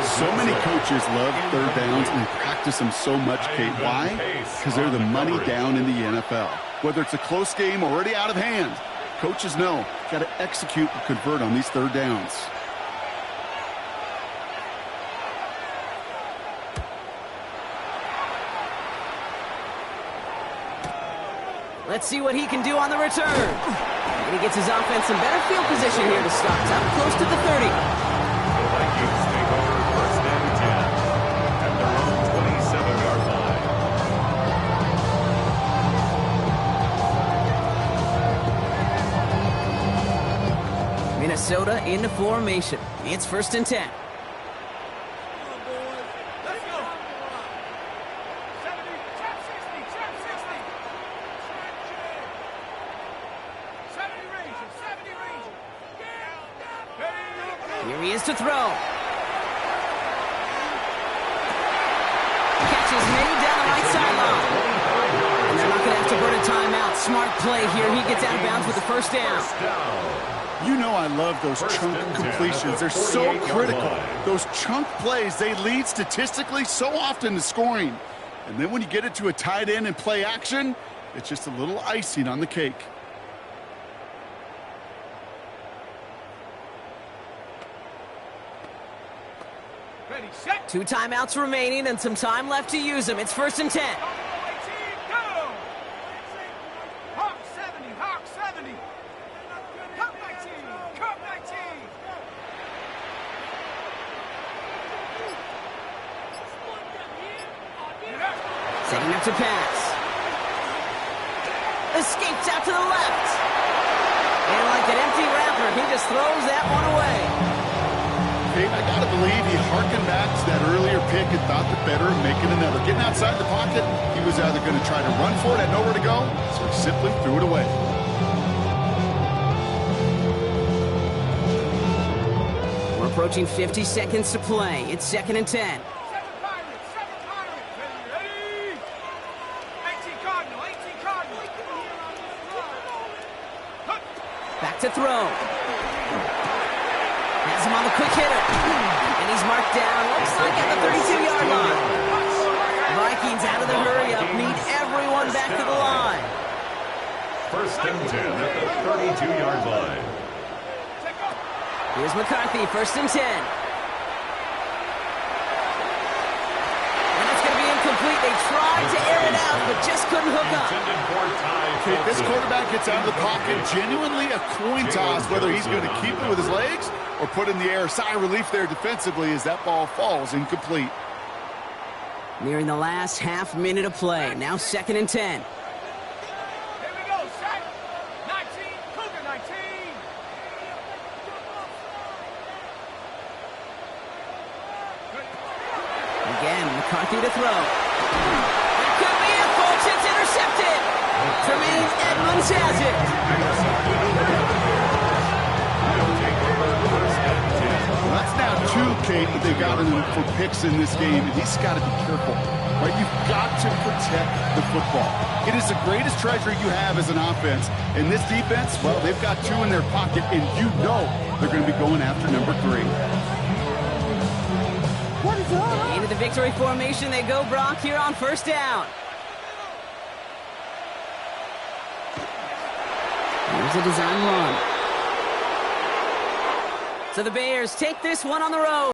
So many coaches love third downs and they practice them so much, Kate. Why? Because they're the money down in the NFL. Whether it's a close game or already out of hand, coaches know got to execute and convert on these third downs. Let's see what he can do on the return. And he gets his offense in better field position here to start. It's up close to the 30. The Vikings take over 1st and 10 at their own 27-yard line. Minnesota into formation. It's 1st and 10. Here he is to throw. Catch is made down the right sideline. And they're not going to have to burn a timeout. Smart play here. He gets out of bounds with the 1st down. You know I love those chunk completions. They're so critical. Those chunk plays, they lead statistically so often to scoring. And then when you get it to a tight end and play action, it's just a little icing on the cake. Ready, set! 2 timeouts remaining and some time left to use them. It's 1st and 10. Hawk 70, Hawk 70. Cup 19, Cup 19. Setting up to pass. Escapes out to the left. And like an empty wrapper, he just throws that one away. Hey, I gotta believe he harkened back to that earlier pick and thought the better of making another. Getting outside the pocket, he was either going to try to run for it, had nowhere to go, so he simply threw it away. We're approaching 50 seconds to play. It's 2nd and 10. Back to throw. Has him on the quick hitter. And he's marked down, looks like at the 32-yard line. Vikings out of the hurry-up need everyone back to the line. 1st and 10 at the 32-yard line. Here's McCarthy, 1st and 10. And it's going to be incomplete. They tried to air it out, but just couldn't hook up. This quarterback gets out of the pocket, genuinely a coin toss, whether he's going to keep it with his legs or put in the air. Sigh of relief there defensively as that ball falls incomplete. Nearing the last half minute of play. Now 2nd and 10. Here we go, set. 19, Cougar 19. Again, McCarthy to throw. It could be it, folks. It's intercepted. Tremaine Edmonds has it. Well, that's now 2, Katie. They got him for picks in this game, and he's got to be careful. Right? You've got to protect the football. It is the greatest treasure you have as an offense. And this defense, well, they've got 2 in their pocket, and you know they're going to be going after number 3. Into the victory formation they go, Brock, here on 1st down. Here's a design run. So the Bears take this one on the road.